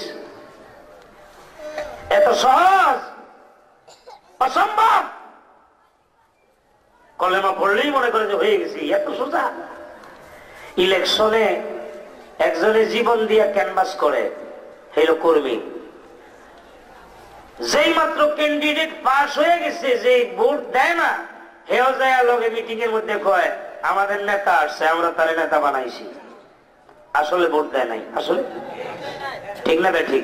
এত সহজ, অসম্ভব। কলেমা পড়লেই মনে করে যে হয়ে গেছি, এত সোজা। ইলেকশনে একজনের জীবন দিয়ে ক্যানভাস করে, হইল কর্মী। যেই মাত্র ক্যান্ডিডেট পাস হয়ে গেছে, যে ভোট দেয় না, হেও যায় লগে মিটিং এর মধ্যে কয় আমাদের নেতা আসছে, আমরা তার নেতা বানাইছি। আসলে ভোট দেয় নাই, আসলে ঠিক না? ঠিক।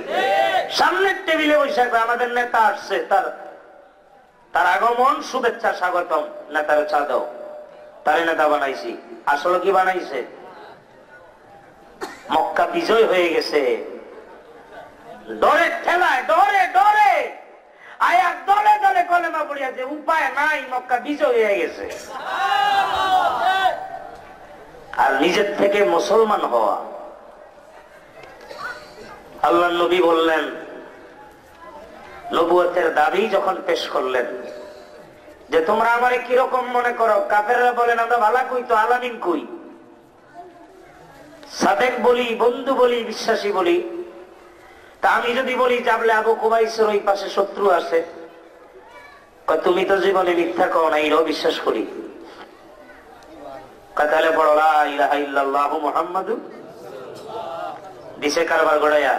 সামনের টেবিলে বসে আমাদের নেতা আসছে, তার আগমন শুভেচ্ছা স্বাগতম, নেতার চা দাও, তার নেতা বানাইছি। আসলে কি বানাইছে? মক্কা বিজয় হয়ে গেছে, ডরে ঠেলায়, ডরে ডরে আয়া দলে দলে কলেমা পড়িয়াছে, উপায় নাই, মক্কা বিজয় হয়ে গেছে। আর নিজের থেকে মুসলমান হওয়া। আল্লাহ নবী বললেন, নবুয়তের দাবি যখন পেশ করলেন যে তোমরা আমারে কিরকম মনে করো? কাফেররা বলেন আমরা ভালা কই, তো আলামিন কই? সাদেক বলি, বন্ধু বলি, বিশ্বাসী বলি। তা আমি যদি বলি যাবলে আবু কুবাইসের ওই পাশে শত্রু আছে, তুমি তো জীবনে মিথ্যা কও না, এটাও বিশ্বাস করি। তাহলে বড় লা ইলাহা ইল্লাল্লাহু মুহাম্মাদুর দিছে কারবার গড়াইয়া,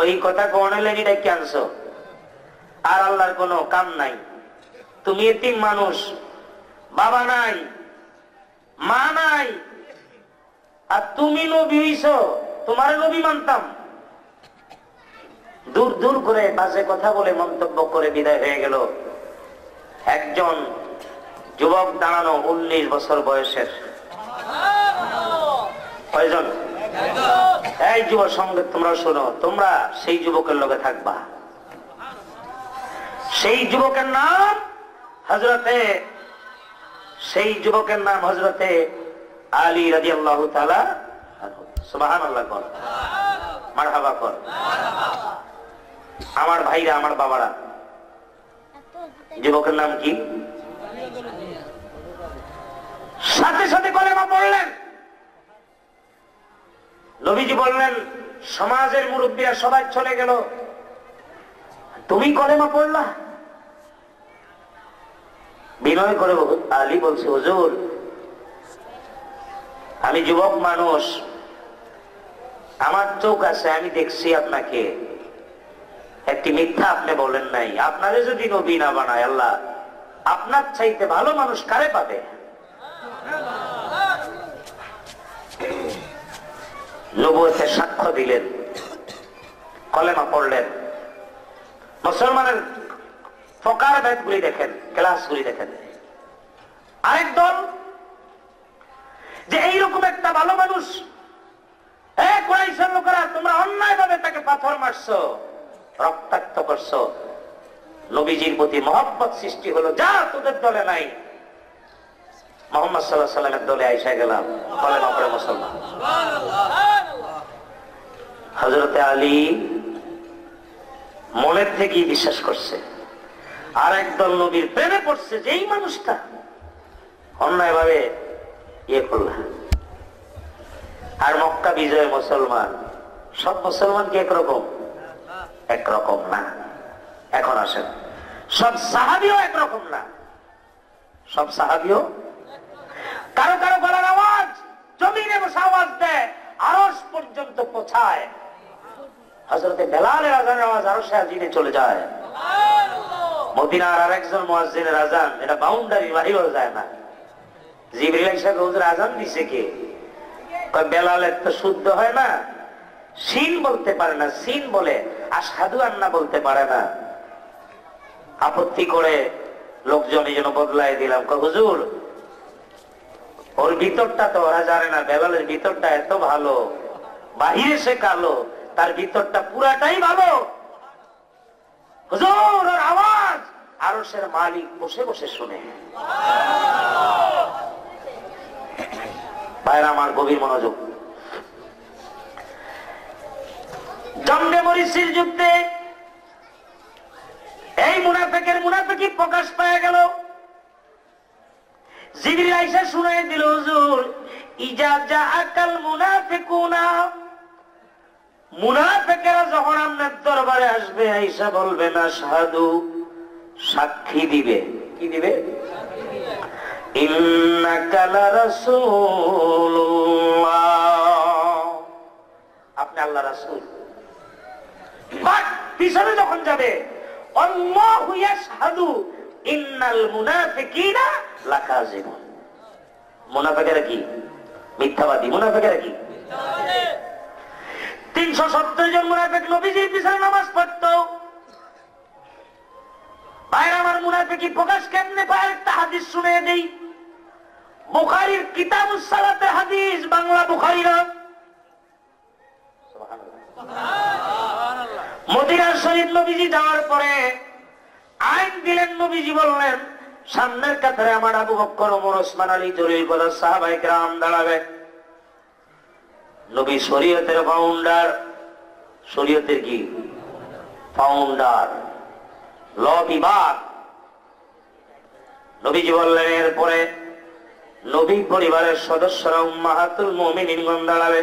ওই কথা কোন লেগে ডাকি আনছো? আর আল্লাহর কোনো কাম নাই। তুমি এতিম মানুষ, বাবা নাই, মা নাই, আর তুমি নবী হইছো, তোমার নবী মানতাম। দূর দূর করে বাজে কথা বলে মন্তব্য করে বিদায় হয়ে গেল একজন যুবক দাঁড়ানো 19 বছর বয়সের। কয়জন? এই যুব সঙ্গে তোমরা শোনো, তোমরা সেই যুবকের লগে থাকবা। সেই যুবকের নাম হযরতে আলী রাদিয়াল্লাহু তাআলা। সুবহানাল্লাহ কর, মারহাবা কর। আমার ভাইরা, আমার বাবারা, যুবকের নাম কি? সাথে সাথে কলেমা পড়লেন। নবীজি বললেন সমাজের মুরব্বীরা সবাই চলে গেল, তুমি কলেমা পড়লা? বিনয় করে আলী বলছে, হুজুর আমি যুবক মানুষ, আমার চোখ আছে, আমি দেখছি আপনাকে, একটি মিথ্যা আপনি বলেন নাই। আপনারে যদি নবী না বানায় আল্লাহ, আপনার চাইতে ভালো মানুষ কারে পাবে? নবুয়তের সাক্ষ্য দিলেন, কলেমা পড়লেন। মুসলমানের ফকার ভেদগুলি দেখেন, ক্লাসগুলি দেখেন। আরেক দল যে এইরকম একটা ভালো মানুষ, কুরাইশের লোকেরা তোমরা অন্যায় ভাবে তাকে পাথর মারছো, রক্তাক্ত করছো, নবীজির প্রতি মহব্বত সৃষ্টি হলো, যা তোদের দলে নাই, মুহাম্মদ সাল্লাল্লাহু আলাইহি ওয়াসাল্লামের দলে আইসা গেলাম, কলেমা পড়ে মুসলমান। হযরতে আলী মনের থেকেই বিশ্বাস করছে। আর একদল নবীর প্রেমে পড়ছে, যে এই মানুষটা অন্যায় ভাবে ইয়ে করল। আর মক্কা বিজয় মুসলমান। সব মুসলমান কি একরকম? একরকম না। এখন আসেন, সব সাহাবীও একরকম না। সব সাহাবীও কারো কারো গলার আওয়াজ জমিনে বসে আওয়াজ দেয়, আরশ পর্যন্ত পৌঁছায়। হযরতে বেলালের আযানের আওয়াজ আরশে আজিমে চলে যায়। মদিনার আরেকজন মুয়াজ্জিনের আযান, এটা বাউন্ডারি বাহিরেও যায় না। জিবরিল এসে হুজুর আযান দিছে কে? কয় বেলালের তো শুদ্ধ হয় না, সিন বলতে পারে না, সিন বলে, আশহাদু আন্না বলতে পারে না। আপত্তি করে লোকজন এই জন্য বদলাই দিলাম। কয় হুজুর ওর ভিতরটা তো ওরা জানে না, বেলালের ভিতরটা এত ভালো, বাহিরে সে কালো, তার ভিতরটা পুরাটাই ভালো। হুজুর ওর আওয়াজ আরশের মালিক বসে বসে শুনে। ভাইরা আমার, গভীর মনোযোগ। জঙ্গে মরিচির যুদ্ধে এই মুনাফিকের মুনাফিকি প্রকাশ পাওয়া গেল। জিবরিল আইসা শুনাই দিল, হুজুর ইজা জাআকাল মুনাফিকুনা, মুনাফিকেরা যখন আপনার দরবারে আসবে আইসা বলবেন আশহাদু, সাক্ষী দিবে। কি দিবে? ইন্নাকা লারাসূলুল্লাহ, আপনি আল্লাহর রাসূল। বাট পিছনে যখন যাবে আল্লাহু ইয়াশহাদু ইন্নাল মুনাফিকিনা লাকাযিবুন, মুনাফিকেরা কি? মিথ্যাবাদী। মুনাফিকেরা কি? 370 জন মুনাফিক নবীজির পিছনে নামাজ পড়তো। ভাইরা আমার, মুনাফিকি প্রকাশ কেমনে পায়? একটা হাদিস শুনে দেই। বুখারীর কিতাবুস সালাতে হাদিস, বাংলা বুখারী না। মদিনা শরীফ নবীজি যাওয়ার পরে আইন দিলেন। নবীজি বললেন, সামনের কাতারে আমার আবু বকর, ওমর, ওসমান, আলী, জলিল কদর সাহাবায়ে কেরাম দাঁড়াবে। নবী শরীয়তের ফাউন্ডার। শরীয়তের কি? ফাউন্ডার, ল বিভাগ। নবীজি বললেন, এরপরে নবী পরিবারের সদস্যরা উম্মাহাতুল মুমিনিনগণ দাঁড়াবে।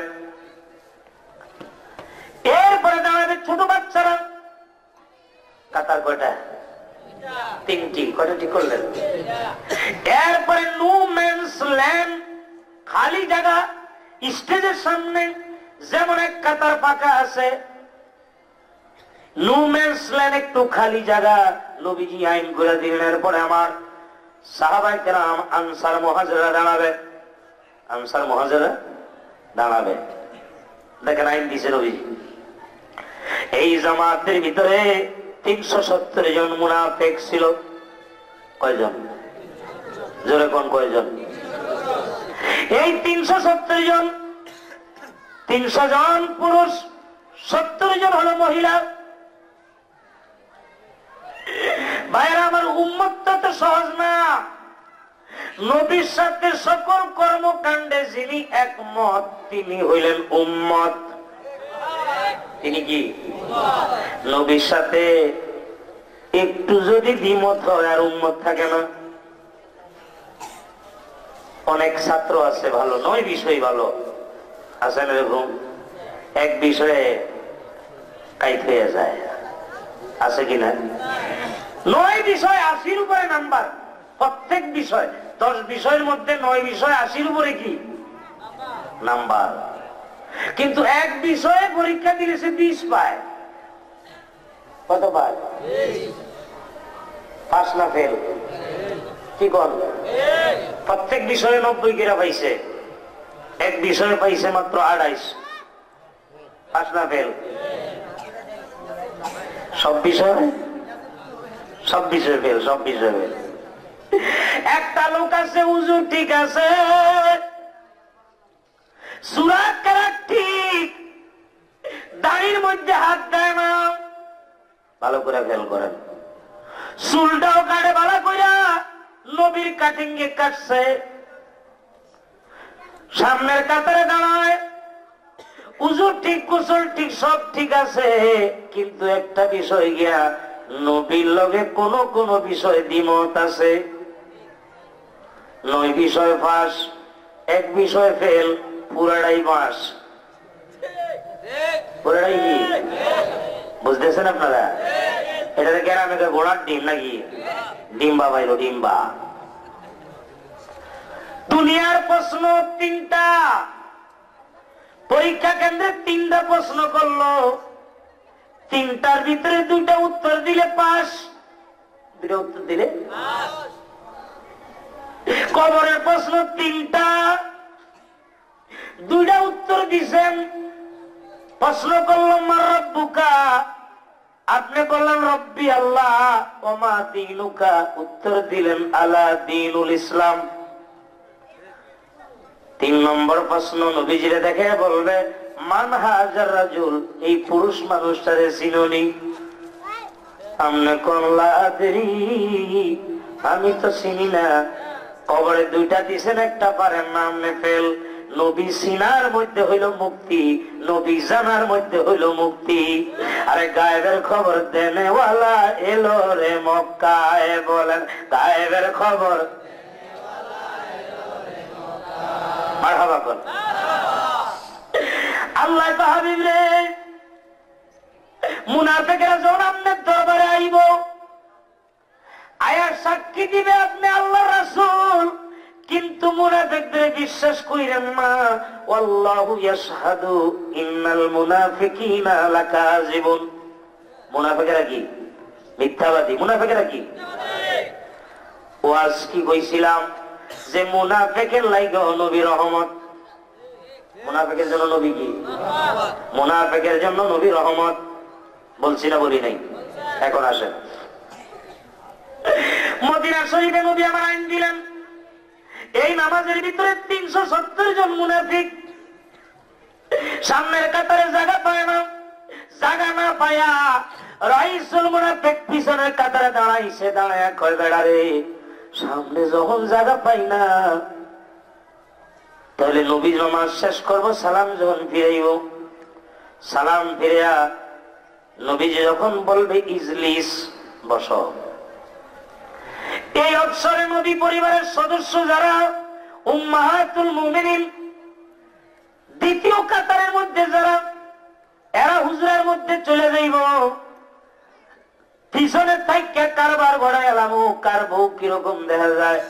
এরপরে দাঁড়াবে ছোট বাচ্চারা। কাতার কয়টা? 3টি। কয়টা ঠিক করলেন? এরপরে নো ম্যানস ল্যান্ড, খালি জায়গা। স্টেজের সামনে যেমন এক কাতার ফাঁকা আছে, নো ম্যানস ল্যান্ড একটু খালি জায়গা নবীজি আইন করে দিলেন। এরপরে আমার সাহাবায়ে কেরাম, আনসার মুহাজিররা দাঁড়াবে। আনসার মুহাজিররা দাঁড়াবে। দেখেন আইন দিছে নবীজি। এই জামাতের ভিতরে 370 জন মুনাফিক ছিল। কয়জন? জোরে কোন কয়জন? এই 370 জন, 300 জন পুরুষ, 70 জন হলো মহিলা। ভাইরা আমার, উম্মতটা তো সহজ না। নবীর সাথে সকল কর্মকাণ্ডে যিনি একমত তিনি হইলেন উম্মত। তিনি কি? নবীর সাথে একটু যদি দ্বিমত হয় আর উম্মত থাকে না। অনেক ছাত্র আছে ভালো, 9 বিষয় ভালো আছে না, এরকম এক বিষয়ে কাইত হয়ে যায়, আছে কিনা? 9 বিষয় 80-র উপরে নাম্বার। প্রত্যেক বিষয় 10 বিষয়ের মধ্যে 9 বিষয় 80-র উপরে কি নাম্বার। কিন্তু এক বিষয়ে পরীক্ষা দিলে সে 20 পায়। কত পায়? পাস না ফেল? কি কর? প্রত্যেক বিষয়ে 90 কিরা পাইছে, এক বিষয়ে পাইছে মাত্র 28। পাস না ফেল? সব বিষয়ে ফেল, সব বিষয়ে ফেল। একটা লোক আছে, হুজুর ঠিক আছে, সূরা কেরাত ঠিক, দাড়ির মধ্যে হাত দেয় না, ভালো করে ফেল করেন। চুলটাও কাটে ভালো করে, নবীর কাটিং এ কাটছে। সামনের কাতারে দাঁড়ায়, হুজুর ঠিক, কুশল ঠিক, সব ঠিক আছে, কিন্তু একটা বিষয় গিয়া নবীর লগে কোন বিষয় দ্বিমত আছে। 9 বিষয় পাস, এক বিষয় ফেল, পুরাটাই পাস। পুরাটাই কি বুঝতেছেন আপনারা? এটাতে গ্রামে ঘোড়ার ডিম নাকি? ডিম্বা পাইল, ডিম্বা। দুনিয়ার প্রশ্ন 3টা, পরীক্ষা কেন্দ্রে 3টা প্রশ্ন করলো, 3টার ভিতরে 2টা উত্তর দিলে পাস, 2টা উত্তর দিলে পাস। কবরের প্রশ্ন 3টা, 2টা উত্তর দিছেন। প্রশ্ন করল মা রাব্বুকা, আপনি বললেন রব্বি আল্লাহ, ওমা দীনুকা, উত্তর দিলেন আলা দীনুল ইসলাম। 3 নম্বর প্রশ্ন নবীজিরে দেখে বলবে মান হাজার রাজুল, এই পুরুষ মানুষটারে চিনুনি? আমনে কোনলা আদরি, আমি তো চিনি না। কবরে 2টা দিছেন, একটা পারেন না, আমনে ফেল। নবী সিনার মধ্যে হইল মুক্তি, নবী জানার মধ্যে হইল মুক্তি। আরে গায়েবের খবর দেনেওয়ালা এলো রে মক্কায়, বলেন গায়েবের খবর মারহাবা কর। আল্লাহ তো হাবিব রে মুনাফিকরা যখন আপনার দরবারে আইব আয়া সাক্ষী দিবে আপনি আল্লাহর রাসূল, কিন্তু মুনাফিকদের বিশ্বাস কইরেন না। আল্লাহু ইয়াশহাদু ইন্নাল মুনাফিকিনা লাকাযিবুন। মুনাফিকরা কি? মিথ্যাবাদী। মুনাফিকরা কি? ওয়াজ কি কইছিলাম যে মুনাফিকের লাইগা নবী রহমত। মুনাফিকের জন্য নবী কি? মুনাফিকের জন্য নবী রহমত। বলছি না বলি নাই? এখন আসেন, মদিনা শরীফে নবী আমার আইন দিলেন, এই নামাজের ভিতরে 370 জন মুনাফিক সামনের কাতারে জায়গা পায় না। জায়গা না পায়া রাইসুল মুনাফিক পিছনের কাতারে দাঁড়াইছে। দাঁড়ায় কয় বেড়া রে, সামনে যখন জায়গা পাই না তাহলে নবী নামাজ শেষ করবো, সালাম যখন ফিরাইব, সালাম ফিরিয়া নবীজি যখন বলবে ইজলিস, বস, এই অবসরে নবী পরিবারের সদস্য যারা উম্মাহাতুল মুমিনিন দ্বিতীয় কাতারের মধ্যে যারা, এরা হুজরার মধ্যে চলে যাইব। পিছনে থাইকা কারবার ঘোড়া এলাম, কার বউ কিরকম দেখা যায়,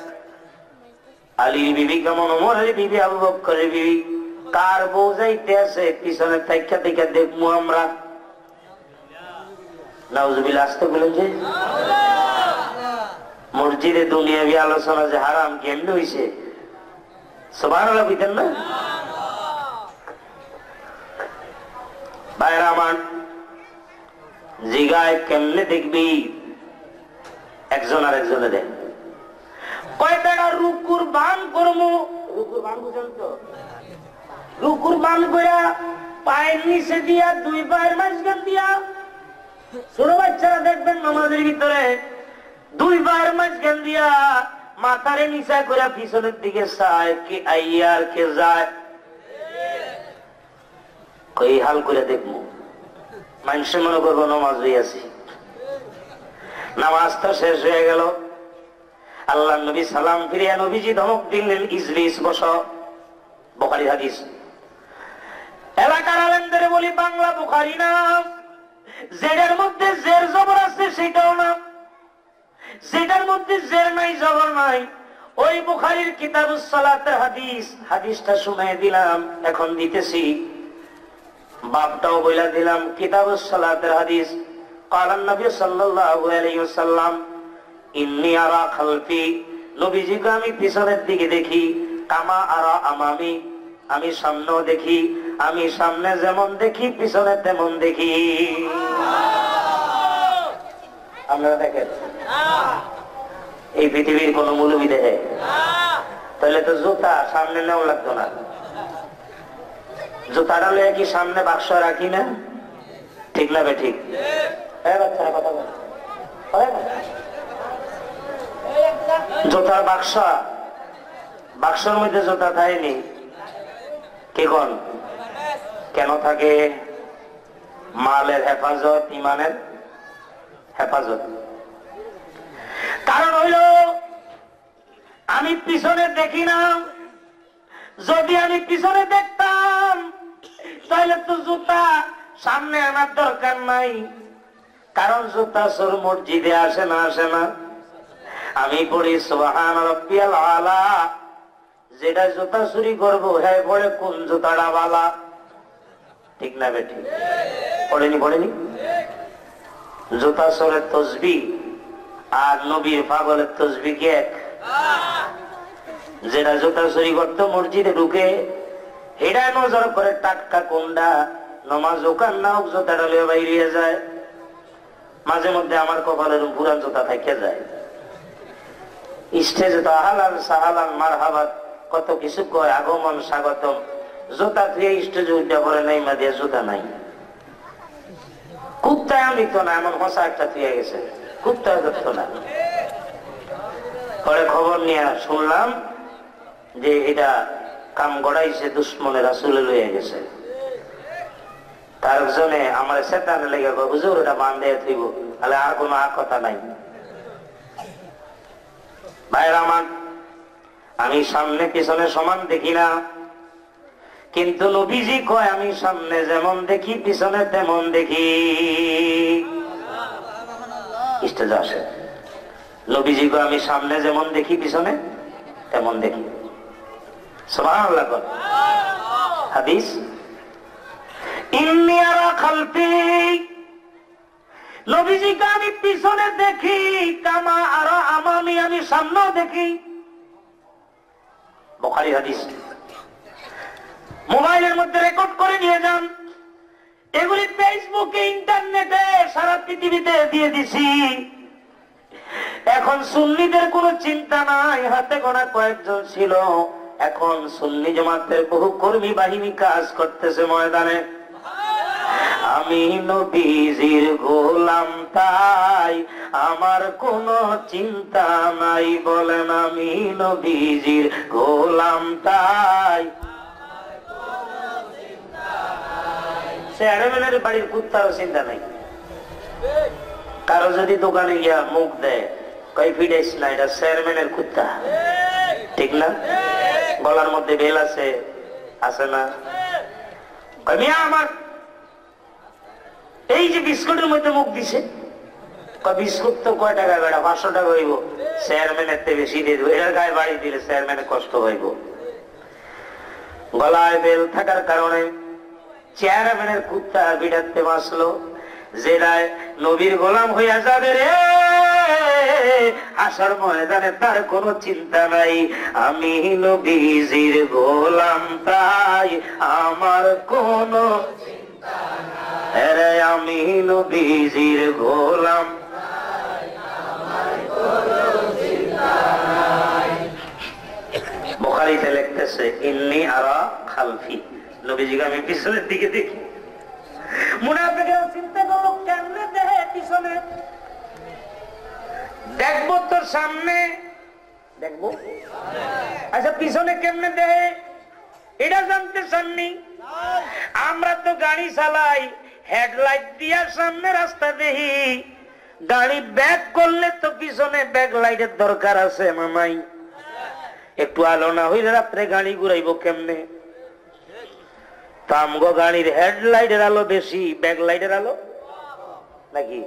আলীর বিবি কেমন, ওমরের বিবি, আবু বকরের বিবি, কার বউ যাইতে আছে পিছনে থাইকা থেকে দেখবো আমরা। নাউজুবিল্লাহ, আসতে বলেন যে মসজিদে দুনিয়াবি আলোচনা যে হারাম কেমনে হইছে, সুবহানাল্লাহ বুঝতেন না? ভাইরা আমার, জিগায় কেমনে দেখবি একজন আর একজনে দেখ কয়টা রুকুর বান করবো। রুকুর বান বুঝেন তো? রুকুর বান কইরা পায়ের নিচে দিয়া, দুই পায়ের মাঝখান দিয়া, ছোট বাচ্চারা দেখবেন নামাজের ভিতরে দুই পায়ের মাঝখান দিয়া মাথারে নিচা করে পিছনের দিকে চায়, কে আইয়ার কে যায়, কই হাল করে দেখবো। মানুষে মনে করবো নামাজ হইয়াছি, নামাজ তো শেষ হয়ে গেল। আল্লাহ নবী সালাম ফিরিয়া নবীজি ধমক দিলেন, ইজলিস, বস। বুখারী হাদিস। এলাকার আলেমদের বলি বাংলা বুখারী না, যেটার মধ্যে জের জবর আছে সেটাও না, যেটার মধ্যে জের নাই জবর নাই ওই বুখারীর কিতাবুস সালাতের হাদিস। হাদিসটা শুনাই দিলাম, এখন দিতেছি, বাপটাও বইলা দিলাম। কিতাবুস সালাতের হাদিস। قال النبي صلى الله عليه وسلم ইন্নী আরা খালফি, নবীজিকে আমি পিছনের দিকে দেখি, কামা আরা আমামি, আমি সামনেও দেখি, আমি সামনে যেমন দেখি পিছনে তেমন দেখি। আপনারা দেখেন এই পৃথিবীর কোন মৌলবি দেখে? তাহলে তো জুতা সামনে নেওয়া লাগতো না। জুতাটা লয়ে কি সামনে বাক্স রাখি না? ঠিক না? ঠিক। বাচ্চারা কথা বলে জুতার বাক্স, বাক্সের মধ্যে জুতা থাকেনি, কি কোন কেন থাকে? মালের হেফাজত, ইমানের হেফাজত। কারণ হইল আমি পিছনে দেখি না, যদি আমি পিছনে দেখতাম তাহলে তো জুতা সামনে আনার দরকার নাই। কারণ জুতা সর মসজিদে আসে না, আসে না? আমি পড়ি সুবহান রাব্বিয়াল আলা, যেটা জুতা চুরি করবো হ্যাঁ পড়ে কোন জুতাটা বালা, ঠিক না বেঠিক? পড়েনি? পড়েনি? জুতা চোরের তসবিহ আর নবীর পাগলের তসবিহ কি এক? যেটা জুতা চুরি করতো মসজিদে ঢুকে এটা নজর করে টাটকা কোনটা, নমাজ ওখান না হোক জুতাটা লয়ে বাইরে যায়। মাঝে মধ্যে আমার কপালের পুরান জুতা থেকে যায়। স্টেজে তো আহলান সাহালান মারহাবাত কত কিছু কয়, আগমন স্বাগতম, জুতা ধুয়ে স্টেজে উঠে পড়ে নাই, মা দিয়ে জুতা নাই। কুত্তায় আমি তো না, এমন হসা একটা থুয়ে গেছে, কুত্তায় ধরতো না। পরে খবর নিয়ে শুনলাম যে এটা কাম গড়াইছে দুশ্মনে রাসূলে লইয়া গেছে। তার জন্য আমার শয়তানে লেগে হুজুর এটা বান্ধে থইব, তাহলে আর কোনো কথা নাই। ভাইরা আমার, আমি সামনে পিছনে সমান দেখি না, কিন্তু নবীজি কয় আমি সামনে যেমন দেখি পিছনে তেমন দেখি। স্টেজে আসে, নবীজি কয় আমি সামনে যেমন দেখি পিছনে তেমন দেখি। সুবহানাল্লাহ। হাদিস, ইন্নী আরা খালফি, নবীজিকে আমি পিছনে দেখি, কামা আরা আমামি, আমি সামনেও দেখি। বুখারী হাদিস। মোবাইলের মধ্যে রেকর্ড করে নিয়ে যান, এগুলি ফেসবুকে ইন্টারনেটে সারা পৃথিবীতে দিয়ে দিছি। এখন সুন্নিদের কোনো চিন্তা নাই, হাতে গোনা কয়েকজন ছিল, এখন সুন্নি জামাতের বহু কর্মী বাহিনী কাজ করতেছে ময়দানে। আমি নবীজির গোলাম তাই আমার কোনো চিন্তা নাই, বলেন আমি নবীজির গোলাম তাই। চেয়ারম্যানের বাড়ির কুত্তারও চিন্তা নাই। কারো যদি দোকানে গিয়া মুখ দেয়, কই ফিডাইস না, এটা চেয়ারম্যানের কুত্তা, ঠিক না? গলার মধ্যে বেল আছে, আছে না? আমার এই যে বিস্কুটের মধ্যে মুখ দিছে, বিস্কুট তো কয় টাকা বেড়া, 500 টাকা হইব, চেয়ারম্যানের থেকে বেশি দিয়ে দেবো, এটার গায়ে বাড়ি দিলে চেয়ারম্যানের কষ্ট হইব। গলায় বেল থাকার কারণে চেয়ারম্যানের কুত্তা বিড়াতে বাঁচলো, যেটায় নবীর গোলাম হইয়া যাবে রে আসার ময়দানে তার কোনো চিন্তা নাই। আমি নবীজির গোলাম তাই আমার কোনো চিন্তা নাই, রে আমি নবীজির গোলাম তাই আমার কোনো চিন্তা নাই। বুখারীতে লিখতেছে ইন্নী আরা খালফি, নবীজিকে আমি পিছনের দিকে দেখি। মুনাফিকরা চিন্তা করলো কেমনে দেখে পিছনে, দেখবো তোর সামনে দেখবো, আচ্ছা পিছনে কেমনে দেখে এটা জানতে চাননি? আমরা তো গাড়ি চালাই, হেডলাইট দিয়া সামনে রাস্তা দেখি, গাড়ি ব্যাক করলে তো পিছনে ব্যাক লাইটের দরকার আছে না নাই? একটু আলো না হইলে রাত্রে গাড়ি ঘুরাইবো কেমনে? আমগো গাড়ির হেডলাইটের আলো বেশি, ব্যাক লাইটের আলো নাকি?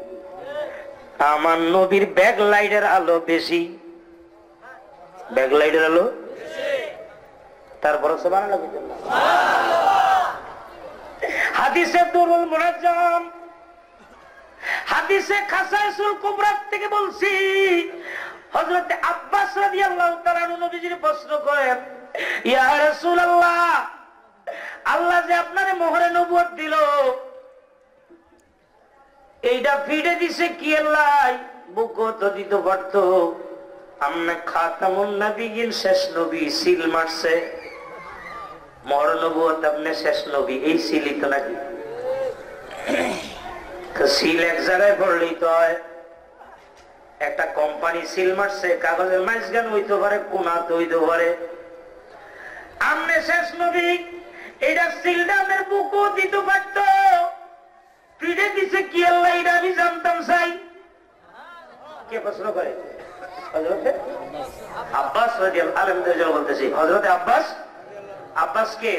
আমার নবীর ব্যাক লাইটের আলো বেশি, ব্যাক লাইটের আলো। তারপর হাদিসে দুরুল মুনাজ্জাম, হাদিসে খাসাইসুল কুবরা থেকে বলছি, হযরত আব্বাস রাদিয়াল্লাহু তাআলা নবীজির প্রশ্ন করেন, ইয়া রাসূলুল্লাহ, আল্লাহ যে আপনারে মোহরে নবুয়ত দিল, এইটা ফিরে দিছে কি আল্লাহ? বুকও তো দিতে পারতো, আমনে খাতামুন নবিয়িন, শেষ নবী, সিল মারছে, মোহর নবুয়ত আপনি শেষ নবী, এই সিলই তো নাকি? সিল এক জায়গায় পড়লেই তো হয়। একটা কোম্পানি সিল মারছে, কাগজের মাঝখান হইতে পারে, কোনাতে হইতে পারে, আমনে শেষ নবী, এটা সিলডামের বুকও দিতে পারত, ফিরে দিছে কি আল্লাহ? এটা আমি জানতাম চাই। কে প্রশ্ন করে? হযরতে আব্বাস রাদিয়াল্লাহু আনহু বলতেছি, হযরতে আব্বাস। আব্বাস কে?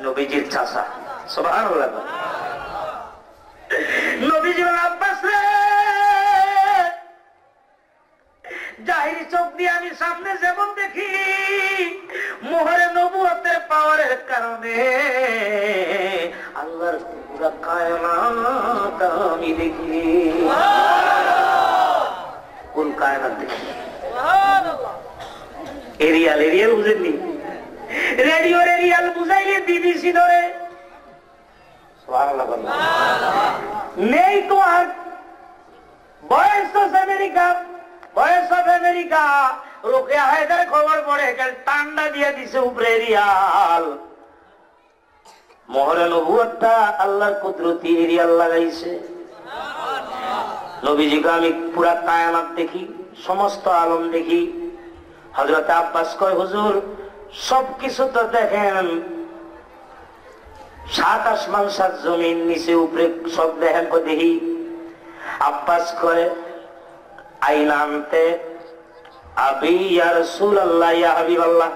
নবীজির চাচা। সুবহানাল্লাহ। নবীজি বলেন, আব্বাস রে, জাহিরি চোখ দিয়ে আমি সামনে যেমন দেখি, মোহরে নবুয়তের পাওয়ারের কারণে আল্লাহর পুরা কায়নাত আমি দেখি। কোন কায়নাত দেখি? এরিয়াল, এরিয়াল বুঝেননি? রেডিও এরিয়াল বুঝাইলে বিবিসি ধরে। নেই তো আর voice of America, voice of America, Rokeya Haidar খবর পড়ে ঠান্ডা দিয়ে দিছে উপরে রিয়াল। মোহরে নবুয়তটা আল্লাহর কুদরতি রিয়াল লাগাইছে। নবীজিকে আমি পুরা কায়নাত দেখি, সমস্ত আলম দেখি। হযরত আব্বাস কয়, হুজুর সবকিছু তো দেখেন, 7 আসমান 7 জমিন, নিচে উপরে সব দেখেন, কো দেখি। আব্বাস কয়, আইনা আনতে আবি ইয়া রাসূলুল্লাহ, ইয়া হাবিবাল্লাহ,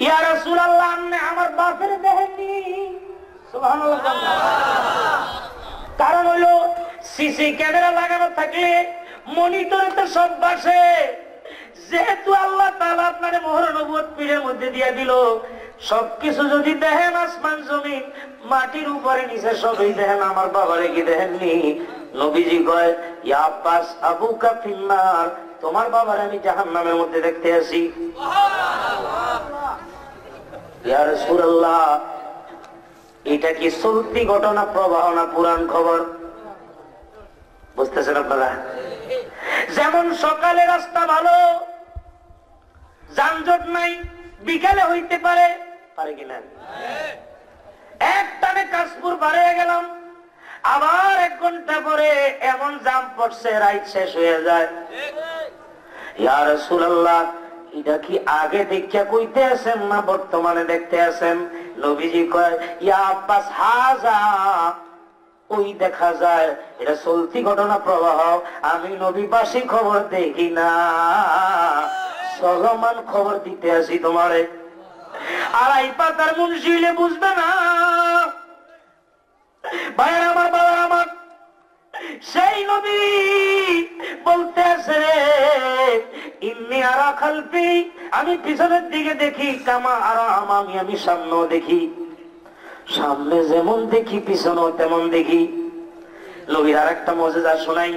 ইয়া রাসূলুল্লাহ, আপনি আমার বাপের দেখেননি? সুবহানাল্লাহ। কারণ হলো সিসি ক্যামেরা লাগানো থাকলে মনিটরে তো সব বাসে। যেহেতু আল্লাহ তাআলা আপনার মোহর নবুয়ত পীরের মধ্যে দিয়ে দিল, সবকিছু যদি দেখেন, আসমান জমিন মাটির উপরে নিচে সবই দেখেন, আমার বাবারে কি দেখেননি? নবীজি কয়, ইয়া আব্বাস আবুকা ফিন্নার, তোমার বাবার আমি জাহান্নামের মধ্যে দেখতে আসি। ইয়া রাসূলুল্লাহ, এটা কি সত্যি ঘটনা প্রবাহ না পুরাণ খবর? বুঝতেছেন আপনারা? যেমন সকালে রাস্তা ভালো, যানজট নাই, বিকালে হইতে পারে, পারে কিনা? এক টানে কাশপুর বাড়ে গেলাম, আবার 1 ঘন্টা পরে এমন জাম পড়ছে, রাইড শেষ হয়ে যায়। ইয়া রাসূলুল্লাহ, এটা কি আগে দেখিয়া কইতে আছেন না বর্তমানে দেখতে আছেন? নবীজি কয়, ইয়া আব্বাস হাজা, ওই দেখা যায়, এটা চলতি ঘটনা প্রবাহ। আমি নবীবাসী খবর দেখি না, চলমান খবর দিতে আসি তোমারে। আর এই পাতার মুন্সিলে বুঝবে না ভাইয়ের আমার, বাবার আমার, সেই নবী বলতে আছে, ইন্নী আরা খালফি, আমি পিছনের দিকে দেখি, কামা আরা আমামি, আমি সামনেও দেখি। সামনে যেমন দেখি পিছনেও তেমন দেখি। নবীর আর একটা মজেজা শোনাই।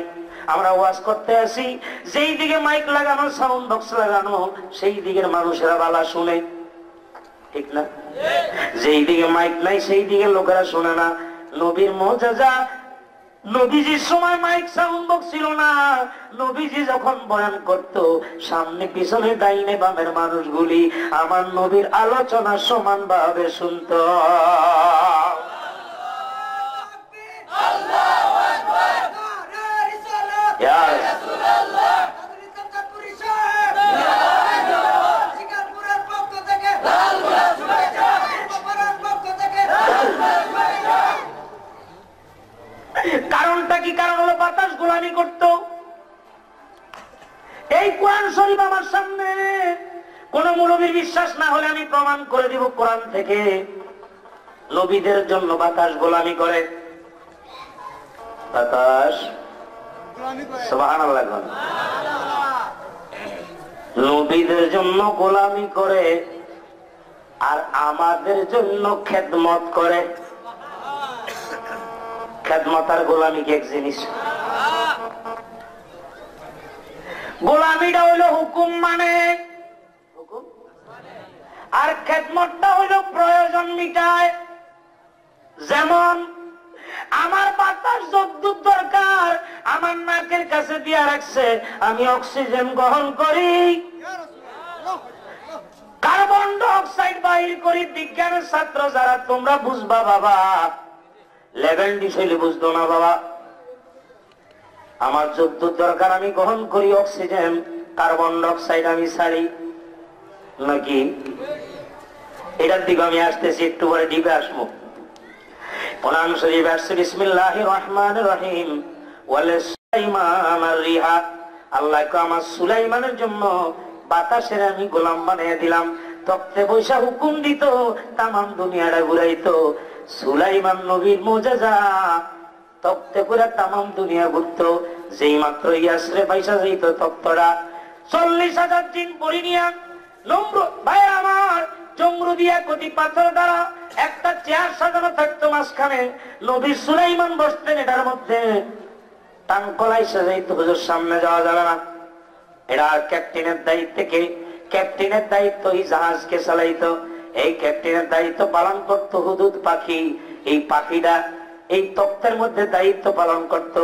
আমরা ওয়াজ করতে আসি, যেই দিকে মাইক লাগানো, সাউন্ড বক্স লাগানো, সেই দিকের মানুষেরা বালা শুনে, ঠিক না? যেই দিকে মাইক নাই সেই দিকে লোকেরা শুনে না। নবীর মজেজা, নবীজির সময় মাইক সাউন্ড বক্স ছিল না। নবীজি যখন বয়ান করত, সামনে পিছনে ডাইনে বামের মানুষগুলি আমার নবীর আলোচনা সমান ভাবে শুনত। কারণটা কি? কারণ হলো বাতাস গোলামি করত। এই কোরআন শরীফ আমার সামনে, কোন মৌলবীর বিশ্বাস না হলে আমি প্রমাণ করে দিব কোরআন থেকে। নবীদের জন্য বাতাস গোলামি করে। বাতাস সুবহানাল্লাহ, নবীদের জন্য গোলামি করে আর আমাদের জন্য খেদমত করে। খেদমত আর গোলামি কি এক জিনিস? গোলামিটা হইল হুকুম মানে, আর খেদমতটা হইল প্রয়োজন মিটায়। যেমন আমার বাতাস যতদূর দরকার আমার নাকের কাছে দিয়া রাখছে, আমি অক্সিজেন গ্রহণ করি, কার্বন ডাই অক্সাইড বাহির করি। বিজ্ঞানের ছাত্র যারা, তোমরা বুঝবা বাবা, লেভেল ডিসইলে বুঝতো না বাবা। আমার যতদূর দরকার আমি গ্রহণ করি অক্সিজেন, কার্বন ডাই অক্সাইড আমি ছাড়ি নাকি? এটার দিকে আমি আসতেছি, একটু পরে ডিপে আসবো। কোরআন শরীফ আসছে, বিসমিল্লাহির রহমানির রহিম, ওয়ালাইমান রিহা, আল্লাহ কো আমার সুলাইমানের জন্য বাতাসের আমি গোলাম বানিয়ে দিলাম। তক্তে বৈশা হুকুম দিত, তামাম দুনিয়াটা ঘুরাইতো। সুলাইমান নবীর মুজিজা, তক্তে করে তামাম দুনিয়া ঘুরতো। যেই মাত্র ইয়াসরে পয়সা যেত তক্তরা, 40,000 দিন পরি নিয়া নমরুদ ভাই আমার চমরু দিয়া কোটি পাথর দ্বারা একটা চেয়ার সাজানো থাকতো মাঝখানে। নবী সুলাইমান বসতেন এটার মধ্যে, টাঙ্কলাই সাজাইতো। হুজুর সামনে যাওয়া যাবে না, এরা ক্যাপ্টেনের দায়িত্বে কে? ক্যাপ্টেনের দায়িত্ব এই জাহাজকে চালাইতো। এই ক্যাপ্টেনের দায়িত্ব পালন করতো হুদুদ পাখি। এই পাখিটা এই তক্তের মধ্যে দায়িত্ব পালন করত।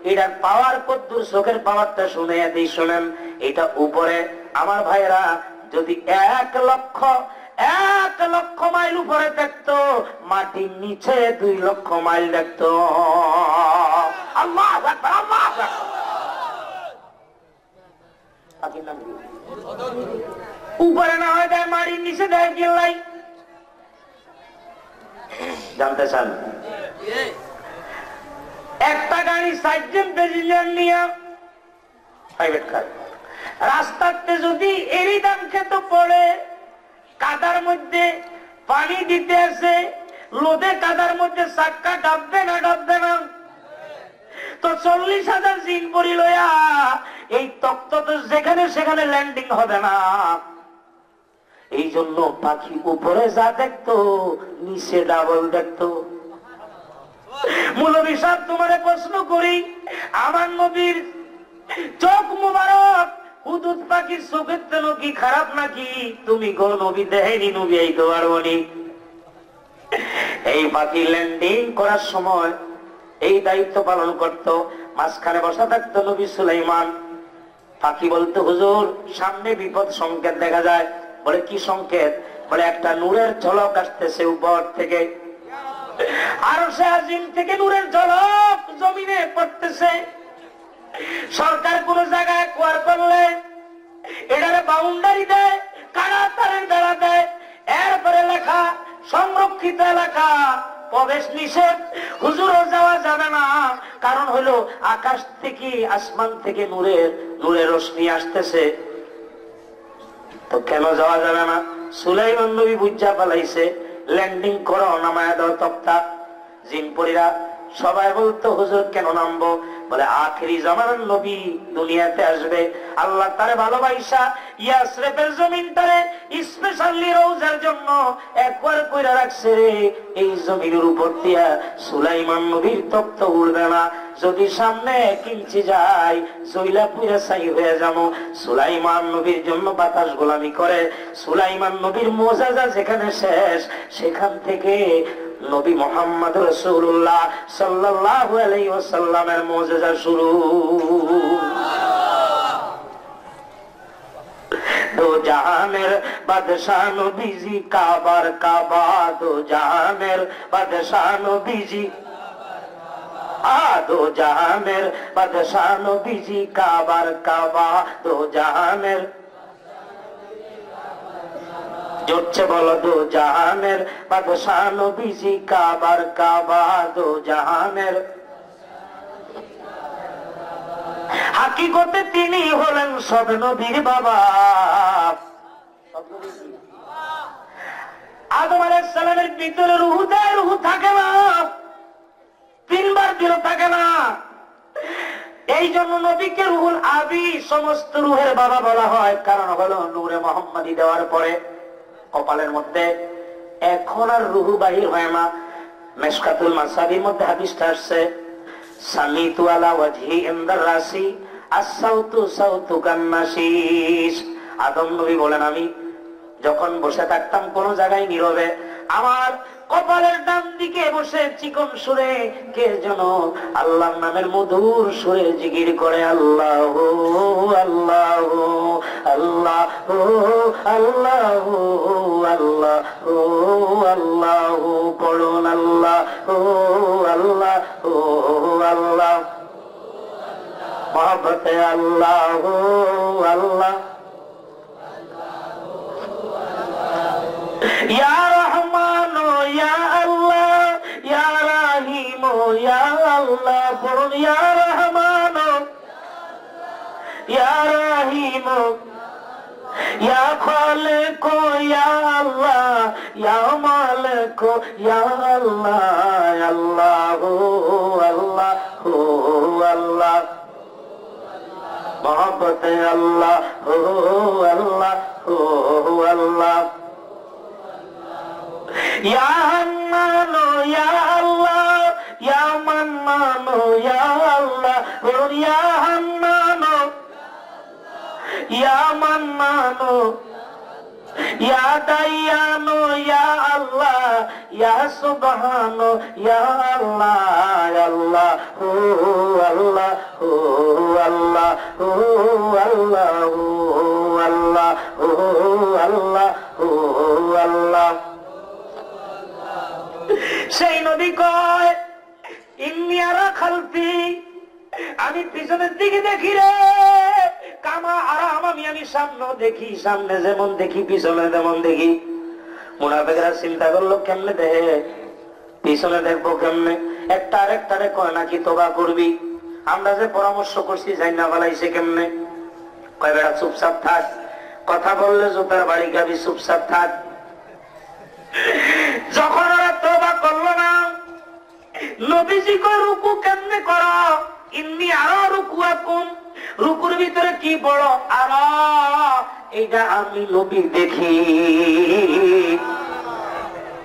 এটার পাওয়ার কদ্দুর, চোখের পাওয়ারটা শুনে দিই, শোনেন। এটা উপরে আমার ভাইয়েরা যদি 1 লক্ষ মাইল উপরে দেখতো, মাটির নিচে 2 লক্ষ মাইল দেখতো। আল্লাহু আকবার, আল্লাহু আকবার। উপরে না হয় দেয়, মাটির নিচে দেয় গেলাই। জানতে চান? একটা গাড়ি 60 জন প্যাসেঞ্জার নিয়ে প্রাইভেট কার রাস্তাতে যদি এরই দাম খেতে পড়ে, কাদার মধ্যে পানি দিতে আছে, লোদে কাদার মধ্যে চাক্কা ডাববে না ডাববে না? তো 40,000 জিন পরি লয়া এই তক্ত তো যেখানে সেখানে ল্যান্ডিং হবে না। এই জন্য পাখি উপরে যা দেখতো নিচে ডাবল দেখতো। মৌলভী সাহেব তোমারে প্রশ্ন করি, আমার নবীর চোখ মুবারক হুদুদ পাখির চোখের তেন কি খারাপ নাকি? তুমি গো নবী দেহেনি, নবী আইতে পারবনি। এই পাখি ল্যান্ডিং করার সময় এই দায়িত্ব পালন করত, মাঝখানে বসা থাকতো নবী সুলাইমান। পাখি বলতো, হুজুর সামনে বিপদ সংকেত দেখা যায়। বলে কি সংকেত? বলে একটা নূরের ঝলক আসতেছে উপর থেকে, আরশে আজিম থেকে নূরের ঝলক জমিনে পড়তেছে। সরকার কোন জায়গায় কোয়ার করলে এটারে বাউন্ডারি দেয়, কারা তারের বেড়া দেয়, এরপরে লেখা সংরক্ষিত এলাকা, প্রবেশ নিষেধ, হুজুরও যাওয়া যাবে না। কারণ হলো আকাশ থেকে আসমান থেকে নূরের রশ্মি আসতেছে, তো কেন যাওয়া যাবে না? সুলাইমান নবী বুঝা পালাইছে, ল্যান্ডিং করো, নামায় দাও তক্তা। জিনপরীরা সবাই বলতো, হুজুর কেন নামবো? বলে আখেরি জামানার নবী দুনিয়াতে আসবে, আল্লাহ তারে ভালোবাসা ইয়াসরিফের জমিনটারে স্পেশালি রওজার জন্য একবার কইরা রাখছে রে। এই জমিনের উপর দিয়া সুলাইমান নবীর তক্ত উড়বে না, যদি সামনে এক ইঞ্চি যায় জইলা পুরা ছাই হয়ে যাবো। সুলাইমান নবীর জন্য বাতাস গোলামি করে। সুলাইমান নবীর মুজিজা যেখানে শেষ, সেখান থেকে নবী মুহাম্মদ রাসূলুল্লাহ সাল্লাল্লাহু আলাইহি ওয়াসাল্লামের মুজিজা শুরু। দো জাহানের বাদশাহ নবীজি কাবার কাবা, দো জাহানের বাদশাহ নবীজি, দো জাহানের বাদশাহ নবীজি কাবার কাবা, দো জাহানের, জোরছে বলো, দো জাহানের বাদশাহ নবীজি কাবার কাবা, দো জাহানের। হাকিকতে তিনি হলেন সব নবীর বাবা। আদম আলাইহিস সালামের ভিতরে রূহ দেয়, রূহ থাকে না, 3 বার দিল থাকে না। এই জন্য নবীকে রুহুল আবি, সমস্ত রুহের বাবা বলা হয়। কারণ হলো নূরে মুহাম্মাদি দেওয়ার পরে কপালের মধ্যে এখন আর রুহু বাহির হয় না। মিশকাতুল মাসাবির মধ্যে হাদিসটা আসছে, সামিতু আলা ওয়াজহি ইনদার রাসি আস-সাউতু সাউতু কান্নাশিস। আদম নবী বলেন, আমি যখন বসে থাকতাম কোন জায়গায় নীরবে, আমার কপালের ডান দিকে বসে চিকন সুরে কে যেন আল্লাহর নামের মধুর সুরে জিকির করে, আল্লাহ আল্লাহ আল্লাহ আল্লাহ আল্লাহ আল্লাহ, পড়ুন আল্লাহ আল্লাহ আল্লাহ, মহব্বতে আল্লাহ আল্লাহ, ইয়া রহমান ইয়া আল্লাহ, ইয়া রাহিম ইয়া আল্লাহ, পড়ুন ইয়া রহমান ইয়া রাহিম, ইয়া খালিক ইয়া আল্লাহ, ইয়া মালিক ইয়া আল্লাহ, আল্লাহ আল্লাহ আল্লাহ, মহব্বতে আল্লাহ আল্লাহ আল্লাহ, ইয়া হান্নান ইয়া আল্লাহ, ইয়া মান্নান ইয়া আল্লাহ, বলুন ইয়া হান্নান ইয়া মান্নান, ইয়া দাইয়ান ইয়া আল্লাহ, ইয়া সুবহান ইয়া আল্লাহ, আল্লাহ আল্লাহ আল্লাহ আল্লাহ আল্লাহ আল্লাহ আল্লাহ। সেই নবী কয়, ইন্নী আরা খালফি, আমি পিছনের দিকে দেখি রে, কামা আরাম, আমি সামনে দেখি, সামনে যেমন দেখি পিছনে তেমন দেখি। মুনাফিকরা চিন্তা করলো, কেমনে দেখে, পিছনে দেখবো কেমনে? একটা আরেকটারে কয় নাকি তোবা করবি, আমরা যে পরামর্শ করছি যাই না বালাইছে কেমনে? কয় বেড়া চুপচাপ থাক, কথা বললে জুতার বাড়ি খাবি, চুপচাপ থাক। নবীজি কয় রুকু কেমনে করো? ইন্নী আরা রুকুয়াকুম, রুকুর ভিতরে কি বড় আরা, এটা আমি নবী দেখি,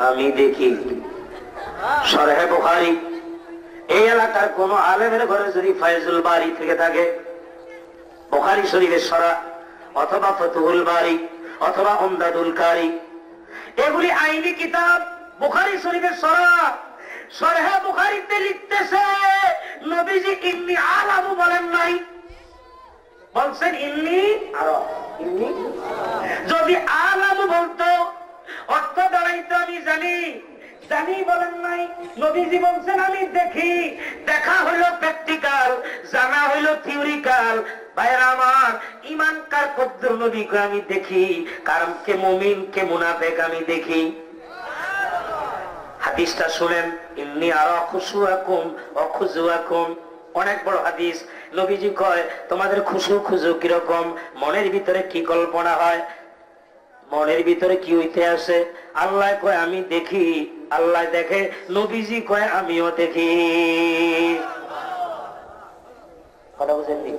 আমি দেখি। শরহে বুখারী, এই এলাকার কোন আলেমের ঘরে যদি ফায়জুল বারী থেকে থাকে, বুখারী শরীফের সরা অথবা ফতুহুল বারী অথবা উমদাতুল কারী, এগুলি আইনি কিতাব। বুখারী শরীফের সরা, শরহে বুখারীতে লিখতেছে নবীজি ইন্নী আলামু বলেন নাই, বলছেন ইন্নী আরা। ইন্নী যদি আলামু বলতো অর্থ দাঁড়াইতো আমি জানি, জানি বলেন নাই। নবীজি বলছেন আমি দেখি। দেখা হইলো প্র্যাকটিক্যাল, জানা হইলো থিওরিক্যাল। ভাইরা আমার, ঈমান কার কদ্দুর নবীকে আমি দেখি, কারণ কে মুমিন কে মুনাফিক আমি দেখি। হাদিসটা শুনেন, ইন্নী আরা খুশুআকুম ওয়া খুজুআকুম, অনেক বড় হাদিস। নবীজি কয় তোমাদের খুশু খুজু কিরকম, মনের ভিতরে কি কল্পনা হয়, মনের ভিতরে কি হইতে আসে। আল্লাহ কয় আমি দেখি, আল্লাহ দেখে। নবীজি কয় আমিও দেখি। কথা বুঝেননি?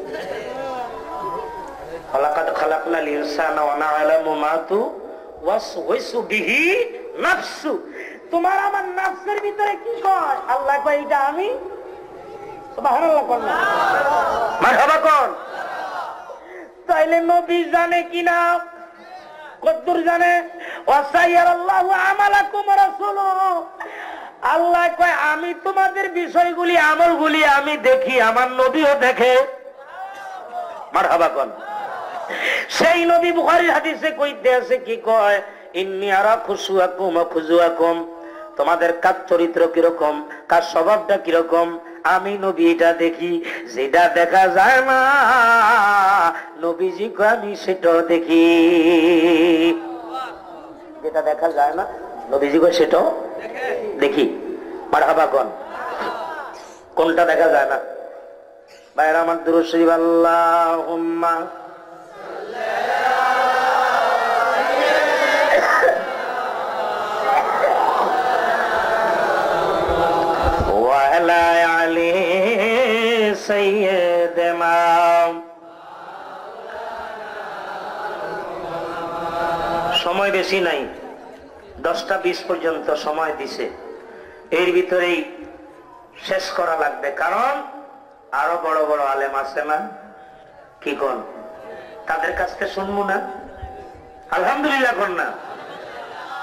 খালাকাত খালাকনাল ইনসানা ওয়া না'লামু মা তুওয়াসওয়িসু বিহি নাফসু, তোমার আমার নাফসের ভিতরে কি কয়, আল্লাহ কয় এটা আমি। সুবহানাল্লাহ কোন না, মারহাবা কোন। তাইলে নবী জানে কিনা? কদ্দুর জানে? ওয়াসাইয়ারাল্লাহু আমালাকুম ওয়া রাসূলুহু, আল্লাহ কয় আমি তোমাদের বিষয়গুলি আমলগুলি আমি দেখি, আমার নবীও দেখে। মারহাবা কোন। সেই নবী বুখারীর হাদিসে কইতে আছে কি কয়, ইন্নী আরা খুশুআকুম ওয়া খুজুআকুম, তোমাদের কাজ চরিত্র কিরকম, কার স্বভাবটা কিরকম, আমি নবী এটা দেখি। যেটা দেখা যায় না নবীজি কয় আমি সেটাও দেখি। যেটা দেখা যায় না নবীজি কয় সেটাও দেখি। মারহাবা কোন। কোনটা দেখা যায় না? ভাইরা আমার, দুরূদ শরীফ আল্লাহুম্মা ওয়া আলা আলি সাইয়্যিদিনা। সময় বেশি নাই, 10টা 20 পর্যন্ত সময় দিছে, এর ভিতরেই শেষ করা লাগবে, কারণ আরো বড় বড় আলেম আছে না, কি কোন, তাদের কাছ থেকে শুনবো না? আলহামদুলিল্লাহ কোন না।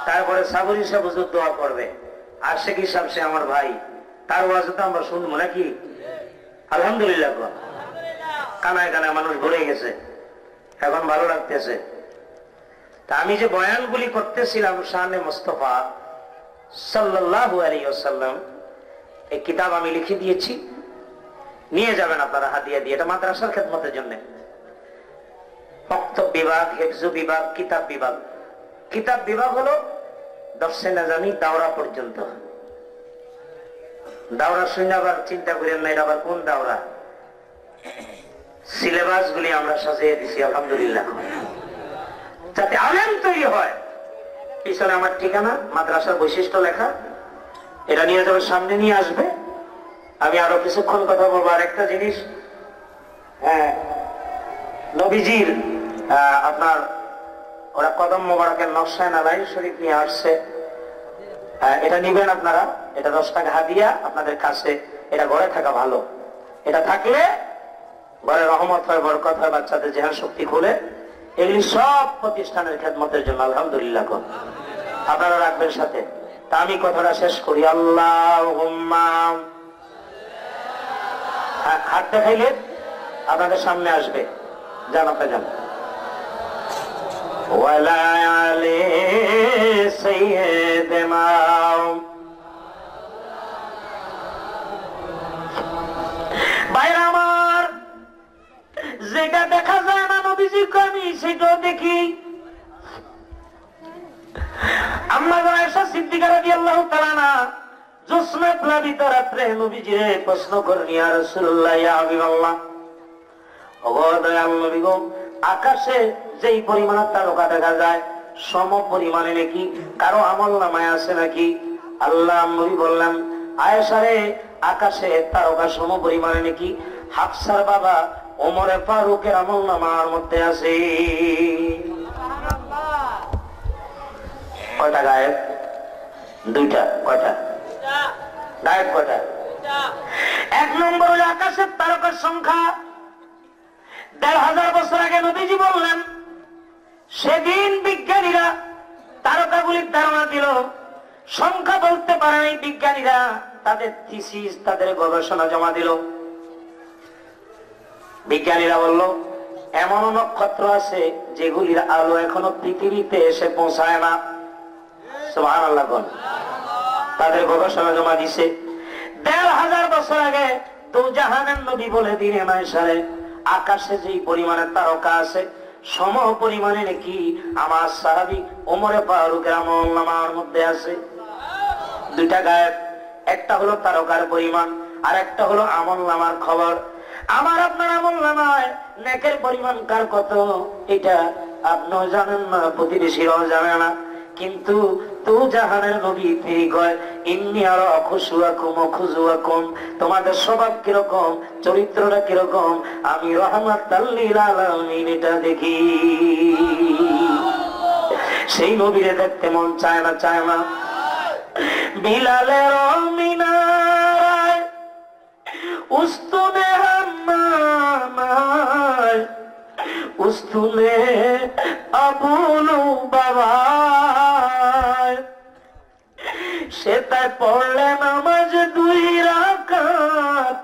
তারপরে সাবরি সাহেব হুজুর দোয়া করবে, আশেক হিসাব সে আমার ভাই, তার ওয়াজ তো আমরা শুনবো নাকি? আলহামদুলিল্লাহ কোন। কানায় কানায় মানুষ ভরে গেছে, এখন ভালো লাগতেছে। তা আমি যে বয়ানগুলি করতেছিলাম শানে মুস্তাফা সাল্লাল্লাহু আলাইহি ওয়াসাল্লাম, এই কিতাব আমি লিখে দিয়েছি, নিয়ে যাবেন আপনারা হাদিয়া দিয়ে। এটা মাদ্রাসার খেদমতের জন্য। বক্তব্য বিভাগ, হিফজ বিভাগ, কিতাব বিভাগ। কিতাব বিভাগ হলো দর্শে না জানি দাওরা পর্যন্ত। দাওরা শুনে আবার চিন্তা করেন না এটা আবার কোন দাওরা। সিলেবাস গুলি আমরা সাজিয়ে দিছি আলহামদুলিল্লাহ, যাতে আলেম তৈরি হয়। পিছনে আমার ঠিকানা, মাদ্রাসার বৈশিষ্ট্য লেখা, এটা নিয়ে যাবে, সামনে নিয়ে আসবে। আমি আরো কিছুক্ষণ কথা বলবো। আর একটা জিনিস, হ্যাঁ, নবীজির আপনার ওরা কদম মোবারকের নকশা নালাই শরীফ নিয়ে আসছে, এটা নিবেন আপনারা। এটা 10 টাকা হাদিয়া আপনাদের কাছে। এটা ঘরে থাকা ভালো, এটা থাকলে ঘরে রহমত হয়, বরকত হয়, বাচ্চাদের জেহান শক্তি খুলে। এগুলি সব প্রতিষ্ঠানের খেদমতের জন্য আলহামদুলিল্লাহ আপনারা রাখবেন সাথে। তা আমি কথাটা শেষ করি। আল্লাহুম্মা, হাত দেখাইলে আপনাদের সামনে আসবে, যান আপনি যান। ওয়ালা আলি সাইয়্যিদিনা, ভাইরা আমার, যেটা দেখা যায় না নবীজি আমি সেটাও দেখি। আম্মা আয়েশা সিদ্দিকা রাদিয়াল্লাহু তাআলা আনহা জোছনা প্লাবিত রাত্রে নবীজিরে প্রশ্ন করেন, ইয়া রাসূলুল্লাহ, ইয়া হাবিবাল্লাহ, ওগো দয়াল নবী গো, আকাশে যেই পরিমাণ তারকা দেখা যায় সম পরিমাণে নাকি কারো আমল নামায় আছে নাকি? আল্লাহ নবী বললাম, আয়েশারে আকাশে তারকা সম পরিমাণে নাকি হাফসার বাবা ওমরে ফারুকের আমলনামার মধ্যে আছে। কয়টা গায়েব? দুইটা। কয়টা গায়েব? কয়টা? এক নম্বর হলো আকাশের তারকার সংখ্যা ১,৫০০ বছর আগে নবীজি বললেন, সেদিন বিজ্ঞানীরা তারকাগুলির ধারণা দিল, সংখ্যা বলতে পারে নাই বিজ্ঞানীরা, তাদের থিসিস তাদের গবেষণা জমা দিল। বিজ্ঞানীরা বলল এমন নক্ষত্র আছে যেগুলির আলো এখনো পৃথিবীতে এসে পৌঁছায় না। সুবহানাল্লাহ। তাদের গবেষণা জমা দিছে। ১,৫০০ বছর আগে তো জাহানের নবী বলে দিনে মাইশারে আকাশে যেই পরিমাণে তারকা আছে সম পরিমাণে নাকি আমার সাহাবী ওমরে ফারুকের আমলনামার মধ্যে আছে। দুইটা গায়েব, একটা হলো তারকার পরিমাণ আর একটা হলো আমলনামার খবর। আমার আপনার আমলনামায় নেকের পরিমাণ কার কত এটা আপনিও জানেন না, প্রতিবেশীরাও জানে না, কিন্তু তো জাহানের নবী তিনি কয় ইন্নী আরা খুশুয়াকুম খুজুয়াকুম, তোমাদের স্বভাব কিরকম, চরিত্রটা কিরকম, আমি রাহমাতাল লিল আলামিন এটা দেখি। সেই নবীরে দেখতে মন চায় না? চায় না? বিলালের মিনারায় উস্তুনে হান্নানায় উস্তুনে আবুলু বাবা, সে তাই পড়লে নামাজ 2 রাকাত,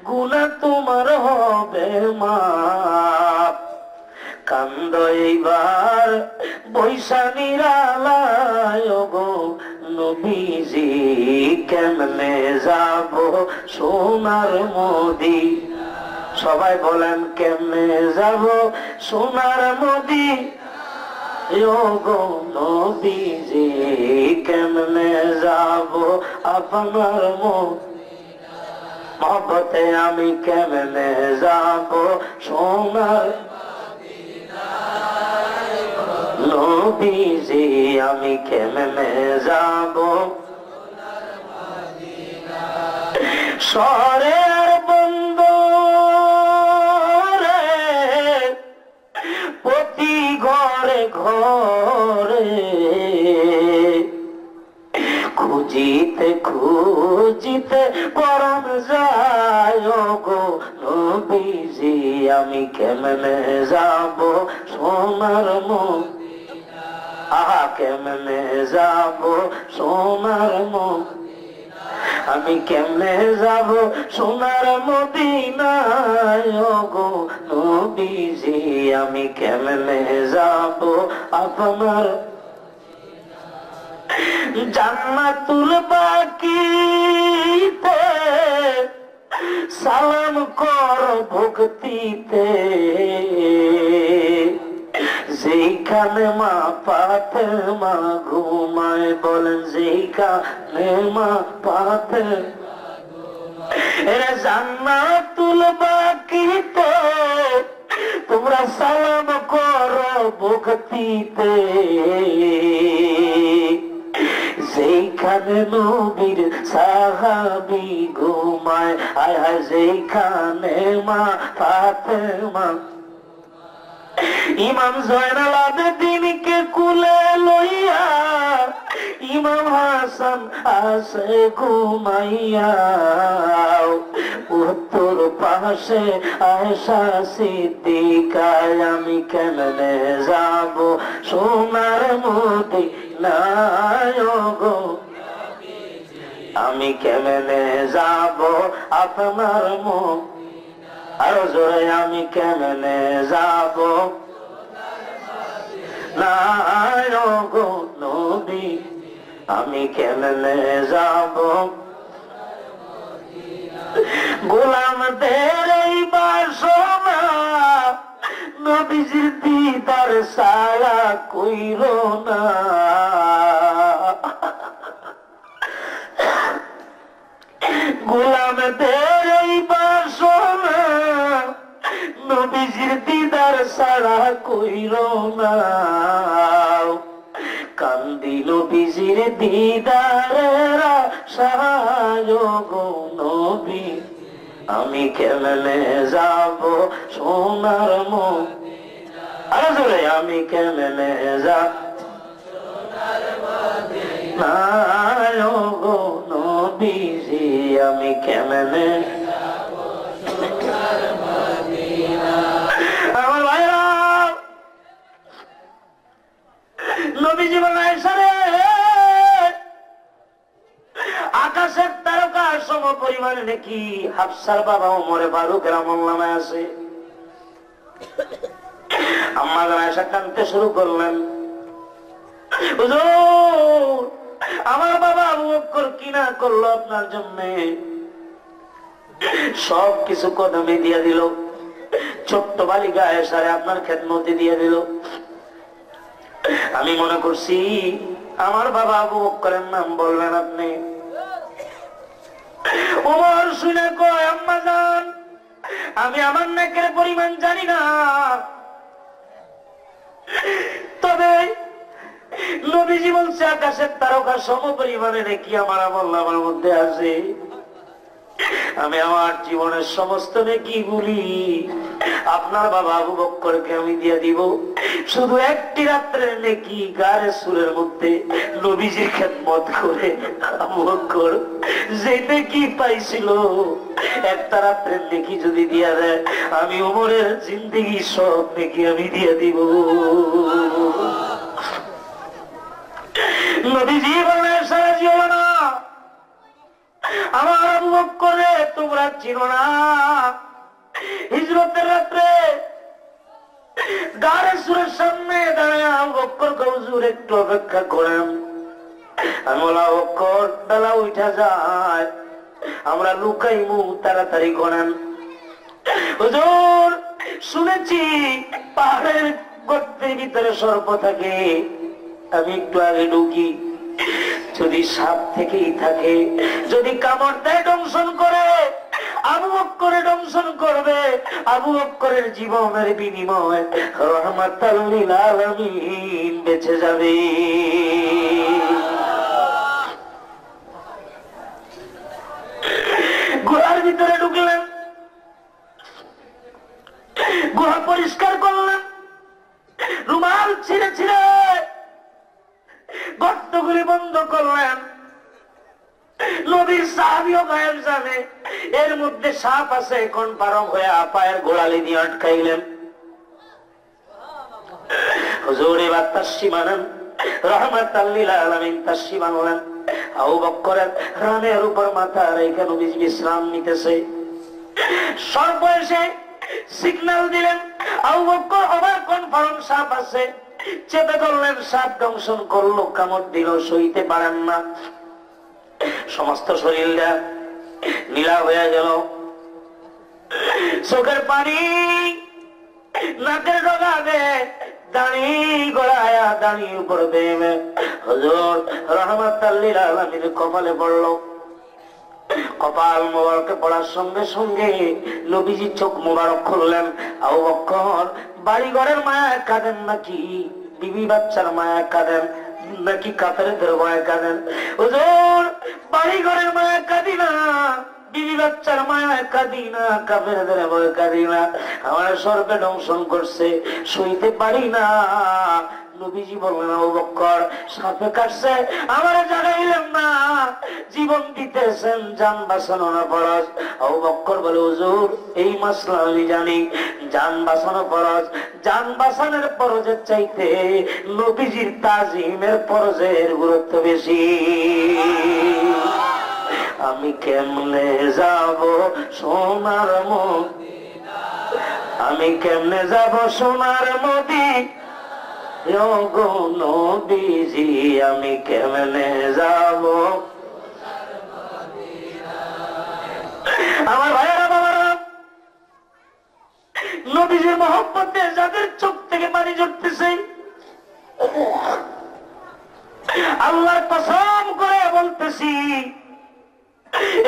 গুনাহ তোমার হবে মাফ। কান্দ এইবার বৈশানীর আলায় গো নবীজি, কেমনে যাব সোনার মদি। সবাই বলেন কেমনে যাব সোনার মদি গো নবীজি, কেমনে যাব আপনার মহব্বতে, আমি কেমনে যাব সোনার নবীজি, আমি কেমনে যাব শহরে আর বন্দরে প্রতি ঘরে ঘরে, খুঁজিতে খুঁজিতে পরম যায় গো নবীজি, আমি কেমনে যাব সোনার মদিনা। আহা কেমনে যাব সোনার মদিনা, আমি কেমনে যাব সোনার মদিনায় গো নবীজি, আমি কেমনে যাব আপনার জান্নাতুল বাকিতে, সালাম কর ভক্তিতে, যেখানে মা ফাতেমা ঘুমায়, বলেন যেখানে মা ফাতেমা এরা জান্নাতুল বাকিতে, তোমরা সালাম করো ভক্তিতে, যেখানে নবীর সাহাবী ঘুমায়, আয় হায় যেখানে মা ফাতেমা। ইমাম জয়নাল আবেদিনকে কুলে লইয়া ইমাম হাসান আসে ঘুমাইয়া, উত্তর পাশে আয়েশা সিদ্দিকায়, আমি কেমনে যাব সোনার মদিনায় গো, আমি কেমনে যাব আপনার আরো জোরে, আমি কেমনে যাব না গো নবী, আমি কেমনে যাব। গোলামদের এই বাসনা নবীজির দিদার সারা কইর না, গোলামদের এই বাসনা নবীজির দিদার সারা কইর না। কান্দি নবীজির দিদারের আশায় গো নবী আমি কেমনে যাব সোনার মদিনা আরে জোরে আমি কেমনে যাব সোনার মদিনা গো নবীজি আমি কেমনে যাব সোনার মদিনা আমার ভাইরা নবীজি বলেন সারে আকাশের তারকা সম পরিমাণে নাকি হাফসার বাবা ওমরে ফারুকের আমলনামায় আছে। আম্মা জান আয়েশা কাঁদতে শুরু করলেন, হুজুর আমার বাবা আবু বকর কি না করলো আপনার জন্য, সব কিছু কদমে দিয়ে দিল, ছোট্ট বালিকা আয়েশারে আপনার খেদমতে দিয়ে দিল। আমি মনে করছি আমার বাবা আবু বকরের নাম বলবেন আপনি। ওমর শুনে কয়, আম্মা জান আমি আমার নেকের পরিমাণ জানি না, তবে নবীজি বলছে আকাশের তারকা সম পরিমাণে নাকি আমার আমলনামার মধ্যে আছে। আমি আমার জীবনের সমস্ত নেকি গুলি আপনার বাবা আবু বকরকে আমি দিয়ে দিব, শুধু একটি রাত্রের নেকি গারে সুরের মধ্যে নবীজির খেদমত করে আবু বকর যে নেকি পাইছিল একটা রাত্রের নেকি যদি দিয়া দেয় আমি ওমরের জিন্দেগি সব নেকি আমি দিয়ে দিব। নবীজি বললেন সারা জীবন আমার আবু বকরে তোমরা চিনো না, হিজরতের রাত্রে গারে সুরের সামনে দাঁড়ায় আবু বকর হুজুর একটু অপেক্ষা করেন। আমি বলা বকর বেলা উঠা যায় আমরা লুকাইমু তাড়াতাড়ি করেন। হুজুর শুনেছি পাহাড়ের গর্তের ভিতরে সর্প থাকে, আমি একটু আগে ঢুকি, যদি সাপ থেকেই থাকে যদি কামড় দেয় দংশন করে আবু বকরে দংশন করবে, আবু বকরের জীবনের বিনিময় রাহমাতাল লিল আলামিন বেঁচে যাবে। গুহার ভিতরে ঢুকলেন, গুহা পরিষ্কার করলেন, রুমাল ছিঁড়ে ছিঁড়ে গর্তগুলি বন্ধ করলেন। নবীর সাহাবীও গায়েব জানে এর মধ্যে সাপ আছে, কনফার্ম হয়ে পায়ের গোড়ালি দিয়ে আটকাইলেন। হুজুর এবার তাসসি মানেন, রাহমাতাল লিল আলামিন তাসসি মানলেন। আবু বকরের রানের উপর মাথা রেখে নবীজি বিশ্রাম নিতেছে। সর্প এসে সিগন্যাল দিলেন, আবু বকর আবার কনফার্ম সাপ আছে, চেপে ধরলেন, সাপ দংশন করলো, কামড় দিল, সইতে পারেন না, সমস্ত শরীরটা নীলা হয়ে গেল, চোখের পানি নাকের ডগাবে, দাঁড়ি গড়ায়া দাঁড়ি উপর বেয়ে হুজুর রাহমাতাল লিল আলামিনের কপালে পড়লো। কপাল মোবারকে পড়ার সঙ্গে সঙ্গে নবীজি চোখ মোবারক খুললেন। আবু বকর বাড়ি ঘরের মায়া কাঁদেন নাকি বিবি বাচ্চার মায়া কাঁদেন নাকি কাফেরদের ভয়ে কাঁদেন? হুজুর বাড়ি ঘরের মায়া কাঁদি না, বিবি বাচ্চার মায়া কাঁদি না, কাফেরদের ভয়ে কাঁদি না, আমার সর্বে দংশন করছে, শুইতে পারি না। নবীজি বললেন, আবু বকর সাপে কাটছে আমার জাগাইলেন না, জীবন দিতেছেন, জান বাঁচানো না ফরজ। আবু বকর বলে, হুজুর এই মাসলা আমি জানি, জান বাঁচানো ফরজ, জান বাঁচানোর ফরজের চাইতে নবীজির তাজিমের ফরজের গুরুত্ব বেশি। আমি কেমনে যাব সোনার মদিনা, আমি কেমনে যাব সোনার মদিনা গো নবীজি, আমি কেমনে যাব। আমার ভাইয়েরা বাবারা, নবীজির মহব্বতে যাদের চোখ থেকে পানি ঝরতেছে, আল্লাহর কসম করে বলতেছি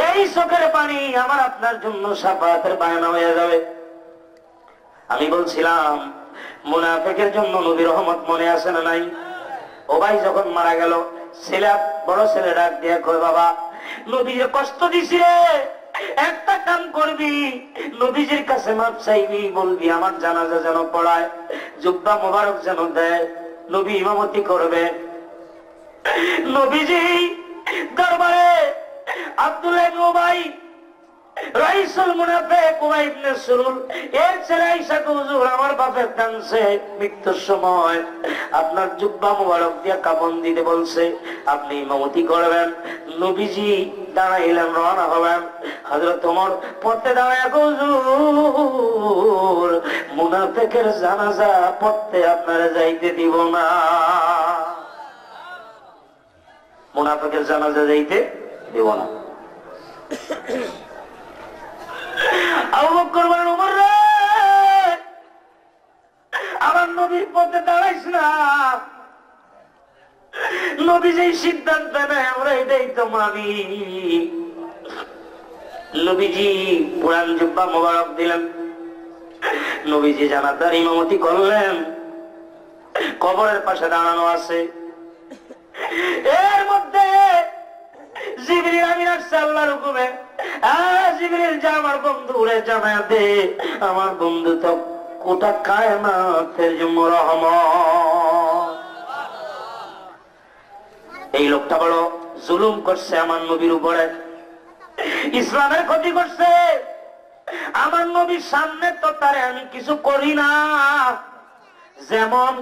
এই চোখের পানি আমার আপনার জন্য শাফাতের বায়না হয়ে যাবে। আমি বলছিলাম মুনাফিকের জন্য নবীর রহমত মনে আছে না নাই? ও ভাই যখন মারা গেল, ছেলে বড় ছেলে ডাক দিয়ে কয়, বাবা নবীর কষ্ট দিছি রে, একটা কাম করবি, নবীজির কাছে মাপ চাইবি, বলবি আমার জানাজা যেন পড়ায়, জুব্বা মোবারক যেন দেয়, নবী ইমামতি করবে। নবীজি দরবারে আব্দুল্লাহ ইবনে উবাই রাইসুল মুনাফিক উবাই ইবনে সুলুল এর ছেলে আয়েশা কে, হুজুর আমার বাপের কানছে, মৃত্যুর সময় আপনার জুব্বা মোবারক দিয়ে কাফন দিতে বলছে, আপনি ইমামতি করবেন। নবীজি দাঁড়াইলেন, রওনা হবেন। হযরত ওমর পথে দাঁড়ায়, হুজুর মুনাফিকের জানাজা পড়তে আপনারা যাইতে দিব না, মুনাফিকের জানাজা যাইতে দিব না। আবু বকর বলেন, ওমর রে, আমার নবীর পথে দাঁড়াইস না, নবী যেই সিদ্ধান্ত নেয় আমরা এটাই তো মানি। নবীজি পুরান জুব্বা মোবারক দিলেন, নবীজি জানাজার ইমামতি করলেন। কবরের পাশে দাঁড়ানো আছে, এর মধ্যে জিবরিল আমিন আসছে আল্লাহর হুকুমে। জিবরিল যা আমার বন্ধু রে জানায় দে, আমার বন্ধু তো গোটা কায়নাতের জন্য রহমত। এই লোকটা বড় জুলুম করছে আমার নবীর উপরে, ইসলামের ক্ষতি করছে। আমার নবীর সামনে তো তারে আমি কিছু করি না, যেমন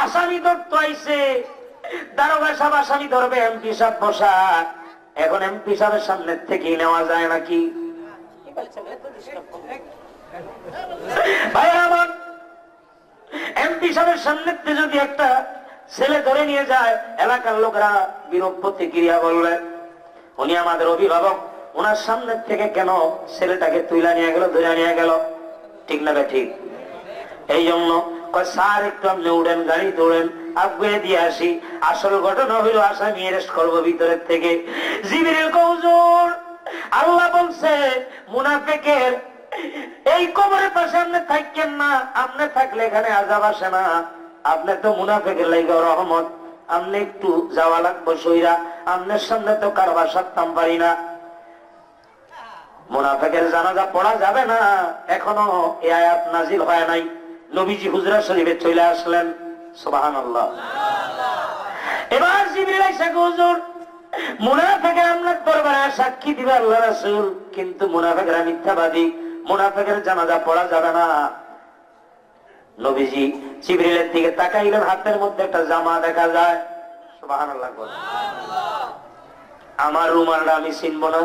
আসামি ধরতে আইছে, দারোগা সাহেব আসামি ধরবে, এমপি সাহেব বসা, এখন এমপি সাহেবের সামনে থেকেই নেওয়া যায় নাকি? ভাই আমার এমপি সাহেবের সামনে যদি একটা ছেলে ধরে নিয়ে যায়, এলাকার লোকেরা বিরূপ প্রতিক্রিয়া বলবে, উনি আমাদের অভিভাবক, ওনার সামনে থেকে কেন ছেলেটাকে তুইলা নিয়ে গেল, ধরে নিয়ে গেল, ঠিক না? ঠিক। এই জন্য স্যার একটু আপনি উড়েন, গাড়ি দৌড়েন, আগুয়ে দিয়ে আসি। আসল ঘটনা হইল আসামি অ্যারেস্ট করবো ভিতরের থেকে। জিবরিল কয়, হুজুর আল্লাহ বলছে মুনাফিকের এই কবরের পাশে আপনি থাকেন না, আপনি থাকলে এখানে আযাব আসে না, আপনি তো মুনাফিকের লাইগা রহমত, আপনি একটু যাওয়া লাগবে সইরা, আপনার সামনে তো কারবার সারতাম পারি না। মুনাফিকের জানাজা পড়া যাবে না, এখনো এই আয়াত নাজিল হয় নাই। নবীজি হুজরা শরীফে চলে আসলেন, সুবহানাল্লাহ। এবার জিবরিল আইসা, হুজুর মুনাফিকের আপনার দরবারে সাক্ষী দিবে আল্লাহর রাসূল, কিন্তু মুনাফিকরা মিথ্যাবাদী, মুনাফিকের জানাজা পড়া যাবে না। নবীজি জিবরিলের দিকে তাকাইলেন, হাতের মধ্যে একটা জামা দেখা যায়, সুবহানাল্লাহ। আমার রুমালটা আমি চিনব না?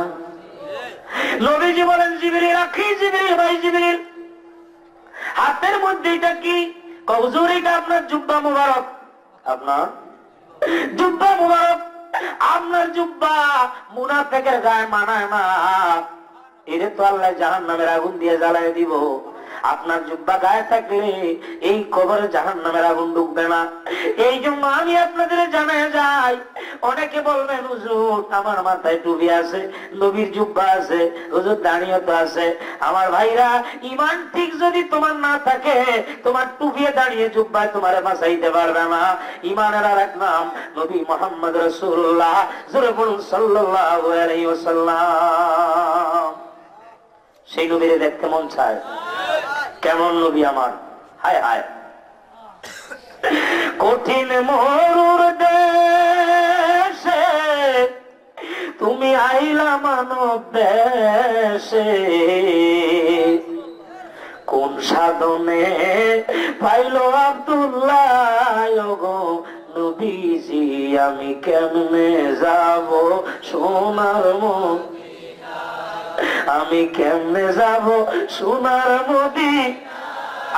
নবীজি বলেন, জিবরিল রাখি, জিবরিল ভাই জিবরিল হাতের মধ্যে এটা কি? হুজুর এটা আপনার জুব্বা মুবারক। আপনার জুব্বা মুবারক? আপনার জুব্বা মুনাফিকের গায়ে মানায় না, এরে তো আল্লাহ জাহান্নামের আগুন দিয়ে জ্বালায় দিব। আপনার জুব্বা গায়ে থাকলে এই কবরে জাহান্নামের আগুন ঢুকবে না। এই জন্য আমি আপনাদের জানায় যাই, অনেকে বলবেন হুজুর আমার মাথায় টুপি আছে, নবীর জুব্বা আছে, হুজুর দাঁড়িয়ে তো আছে। আমার ভাইরা, ইমান ঠিক যদি তোমার না থাকে, তোমার টুপিয়ে দাঁড়িয়ে জুব্বায় তোমার বাঁচাইতে পারবে না। ইমানের আর এক নাম নবী মুহাম্মদ রাসূলুল্লাহ, জোরে বলুন সাল্লাল্লাহু আলাইহি ওয়াসাল্লাম। সেই নবীরে দেখতে মন চায়, কেমন নবী আমার, হায় হায়। কঠিন মরুর দেশে তুমি আইলা মানব দেশে, কোন সাধনে পাইল আব্দুল্লাহ গো নবীজি, আমি কেমনে যাব সোনার মদিনা, আমি কেমনে যাব সোনার মদিনা।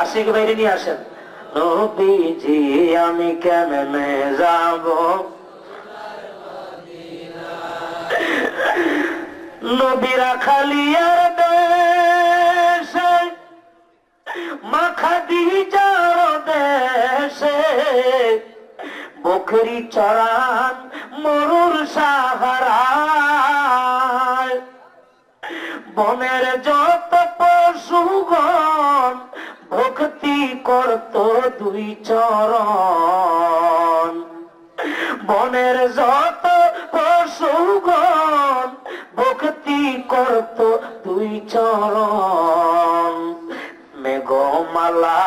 আশিক বাইরে নিয়ে আসেন, নবীজি আমি কেমনে যাব, নবীরা খালিয়ার দেশে মাখা দিজার দেশে, বকরি চরান মরুর সাহারায়, বনের যত পশুগণ ভক্তি করত দুই চরণ, বনের যত পশুগণ ভক্তি করত দুই চরণ, মেঘমালা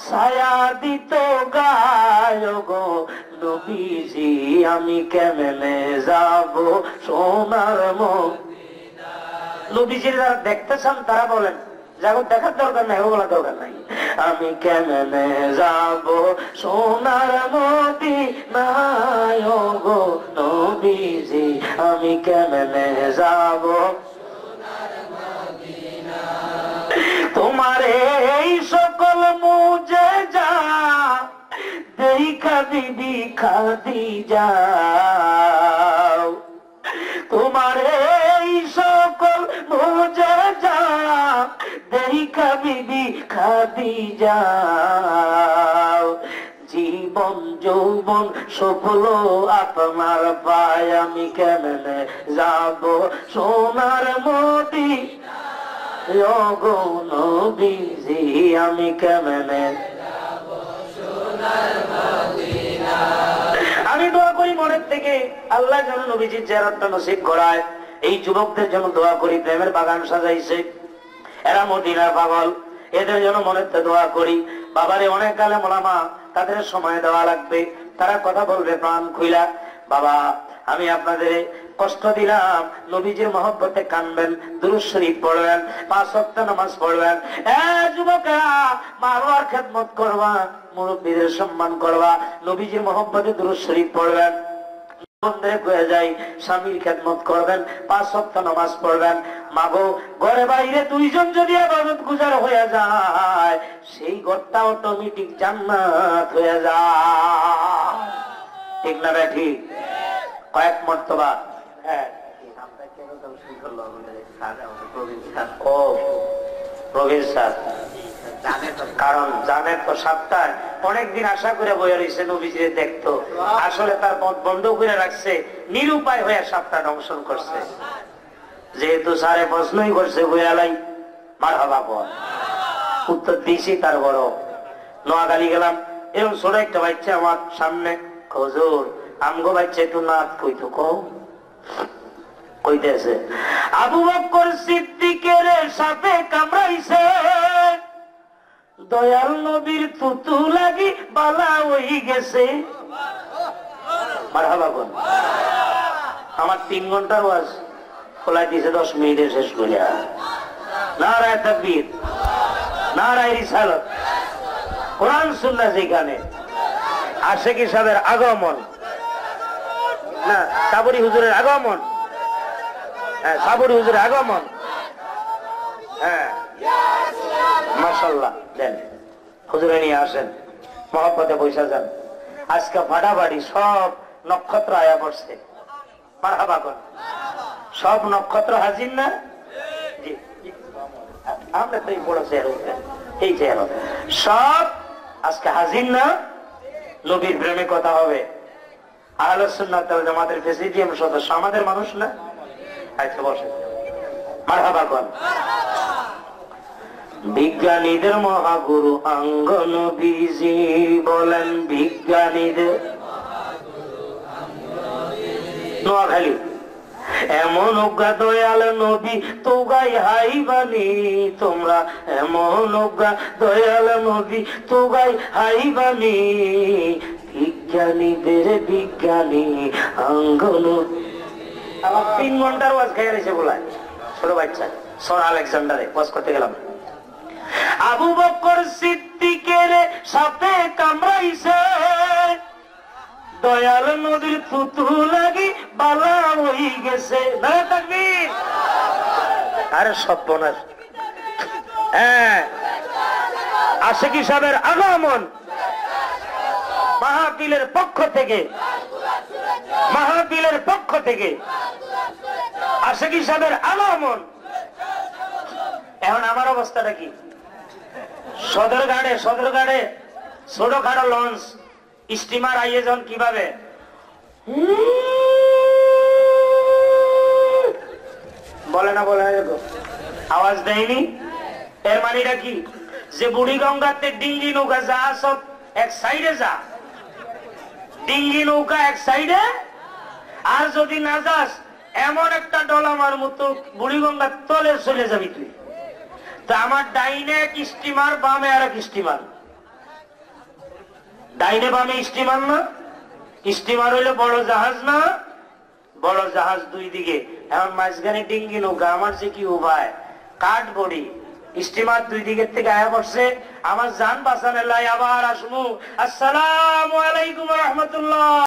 ছায়া দিত গায় গো নবীজি আমি কেমনে যাব সোনার মদিনা। নবীজির যারা দেখতে চান তারা বলেন, যাগো দেখার দরকার নাই, ওগুলা দরকার নাই, আমি কেমনে যাব সোনার মদিনায় গো নবীজি আমি কেমনে যাব তোমার এই সকল মুজেজা দেখা বিবি খাদিজা, তোমার এই সকল মুজেজা দেখা বিবি খাদিজা, জীবন যৌবন সফল আপনার পায় আমি কেমনে যাব সোনার মদিনা গো নবীজি আমি কেমনে যাব সোনার মদিনা। আমি দোয়া করি মনের থেকে আল্লাহ যেন নবীজির জিয়ারতটা নসিব করায়। এই যুবকদের জন্য দোয়া করি, প্রেমের বাগান সাজাইছে, এরা মদিনার পাগল, এদের জন্য মনের থেকে দোয়া করি। বাবারে অনেক আলেম ওলামা, তাদের সময় দেওয়া লাগবে, তারা কথা বলবে প্রাণ খুইলা। বাবা আমি আপনাদের কষ্ট দিলাম, নবীজির মহব্বতে কানবেন, দুরূদ শরীফ পড়বেন, 5 ওয়াক্ত নামাজ পড়বেন। যুবকেরা মারওয়ার খেদমত করবা, মুরব্বীদের সম্মান করবা, নবীজির মহব্বতে দুরূদ শরীফ পড়বেন। স্বামীর খেদমত করবেন, 5 ওয়াক্ত নামাজ পড়বেন। মাগো ঘরে বাইরে দুইজন যদি ইবাদত গুজার হয়ে যায়, সেই ঘরটা অটোমেটিক জান্নাত হয়ে যায়, ঠিক না বেঠি? কয়েক মর্তবা। হ্যাঁ ও প্রবীর স্যার, কারণ জানের তো সাতটায় অনেকদিন আশা করে বইয়া রয়েছে নবীজিরে দেখতো, আসলে তার পথ বন্ধ করে রাখছে, নিরুপায় হয়ে সাতটা দংশন করছে। যেহেতু স্যারে প্রশ্নই করছে বইয়ালাই মারহাবা বল, উত্তর দিয়েছি। তার বড় নোয়াখালী গেলাম, এরকম ছোট একটা বাচ্চা আমার সামনে, হুজুর আমগো বাচ্চা একটু নাথ কইতো কইতেছে আবু বকর সিদ্দিকের সাথে কামড়াইছে, দয়াল নবীর তুতু লাগি বালা হই গেছে। মারহাবা বল। আমার 3 ঘন্টার ওয়াজ খোলাই দিয়েছে 10 মিনিটে শেষ করিয়া। নারায়ে তাকবীর, নারায়ে রিসালাত, কোরআন সুন্নাহ যেখানে, আশিকি সাহেবের আগমন, না সাবরি হুজুরের আগমন, হ্যাঁ সাবরি হুজুরের আগমন, হ্যাঁ মাশাআল্লাহ। দেন হুজুরে নিয়ে আসেন, মহব্বতে বৈশা যান। আজকে ফাটাফাটি সব নক্ষত্র আয়া পড়ছে, মারহাবা কর। সব নক্ষত্র হাজির না? জি আমরা তো এই বড় চেয়ার উঠবেন, এই চেয়ার সব আজকে হাজির না? নবীর প্রেমে কথা হবে। আহলে সুন্নাত ওয়াল জামাতের প্রেসিডিয়াম সদস্য আমাদের মানুষ না? আচ্ছা বসে, মারহাবা কর। বিজ্ঞানীদের মহাগুরু আঙ্গ নবীজি বলেন, বিজ্ঞানীদের নোয়াখালী এমন অজ্ঞা দয়াল নবী তো গাই হাইবানি, তোমরা এমন অজ্ঞা দয়াল নবী তো গাই হাইবানি, বিজ্ঞানীদের বিজ্ঞানী আঙ্গ নবী। আমার 3 ঘন্টার ওয়াজ খেয়ে রয়েছে বলায়, ছোট বাচ্চা সর আলেকজান্ডারে ওয়াজ করতে গেলাম। আবু বকর সিদ্দিকের সাথে কামড়াইছে, দয়াল নদীর থুতু লাগি বালা হই গেছে। নারায়ে তাকবীর। আরে সর্বনাশ। হ্যাঁ আশিকি সাহেবের আগমন মাহফিলের পক্ষ থেকে, মাহফিলের পক্ষ থেকে আশিকি সাহেবের আগমন। এখন আমার অবস্থাটা কি? সদরঘাটে ছোটখাটো লঞ্চ স্টিমার আইয়ে যান কিভাবে, বলে না বলে আওয়াজ দেয়নি? এর মানেটা কি? যে বুড়ি গঙ্গাতে ডিঙ্গি নৌকা যা সব এক সাইডে যা, ডিঙ্গি নৌকা এক সাইডে, আর যদি না যাস এমন একটা ডলামার মতো বুড়িগঙ্গার তলে চলে যাবি তুই। তা আমার ডাইনে এক স্টিমার, বামে আর এক স্টিমার। ডাইনে বামে স্টিমার না, স্টিমার হইলে বড় জাহাজ না, বড় জাহাজ দুই দিকে, এখন মাঝখানে ডিঙ্গি নৌকা। আমার যে কি উপায়, কাঠ বড়ি, স্টিমার দুই দিকের থেকে আয়া পড়ছে, আমার জান বাঁচানোর লাই আবার আসমু। আসসালামু আলাইকুম রহমতুল্লাহ।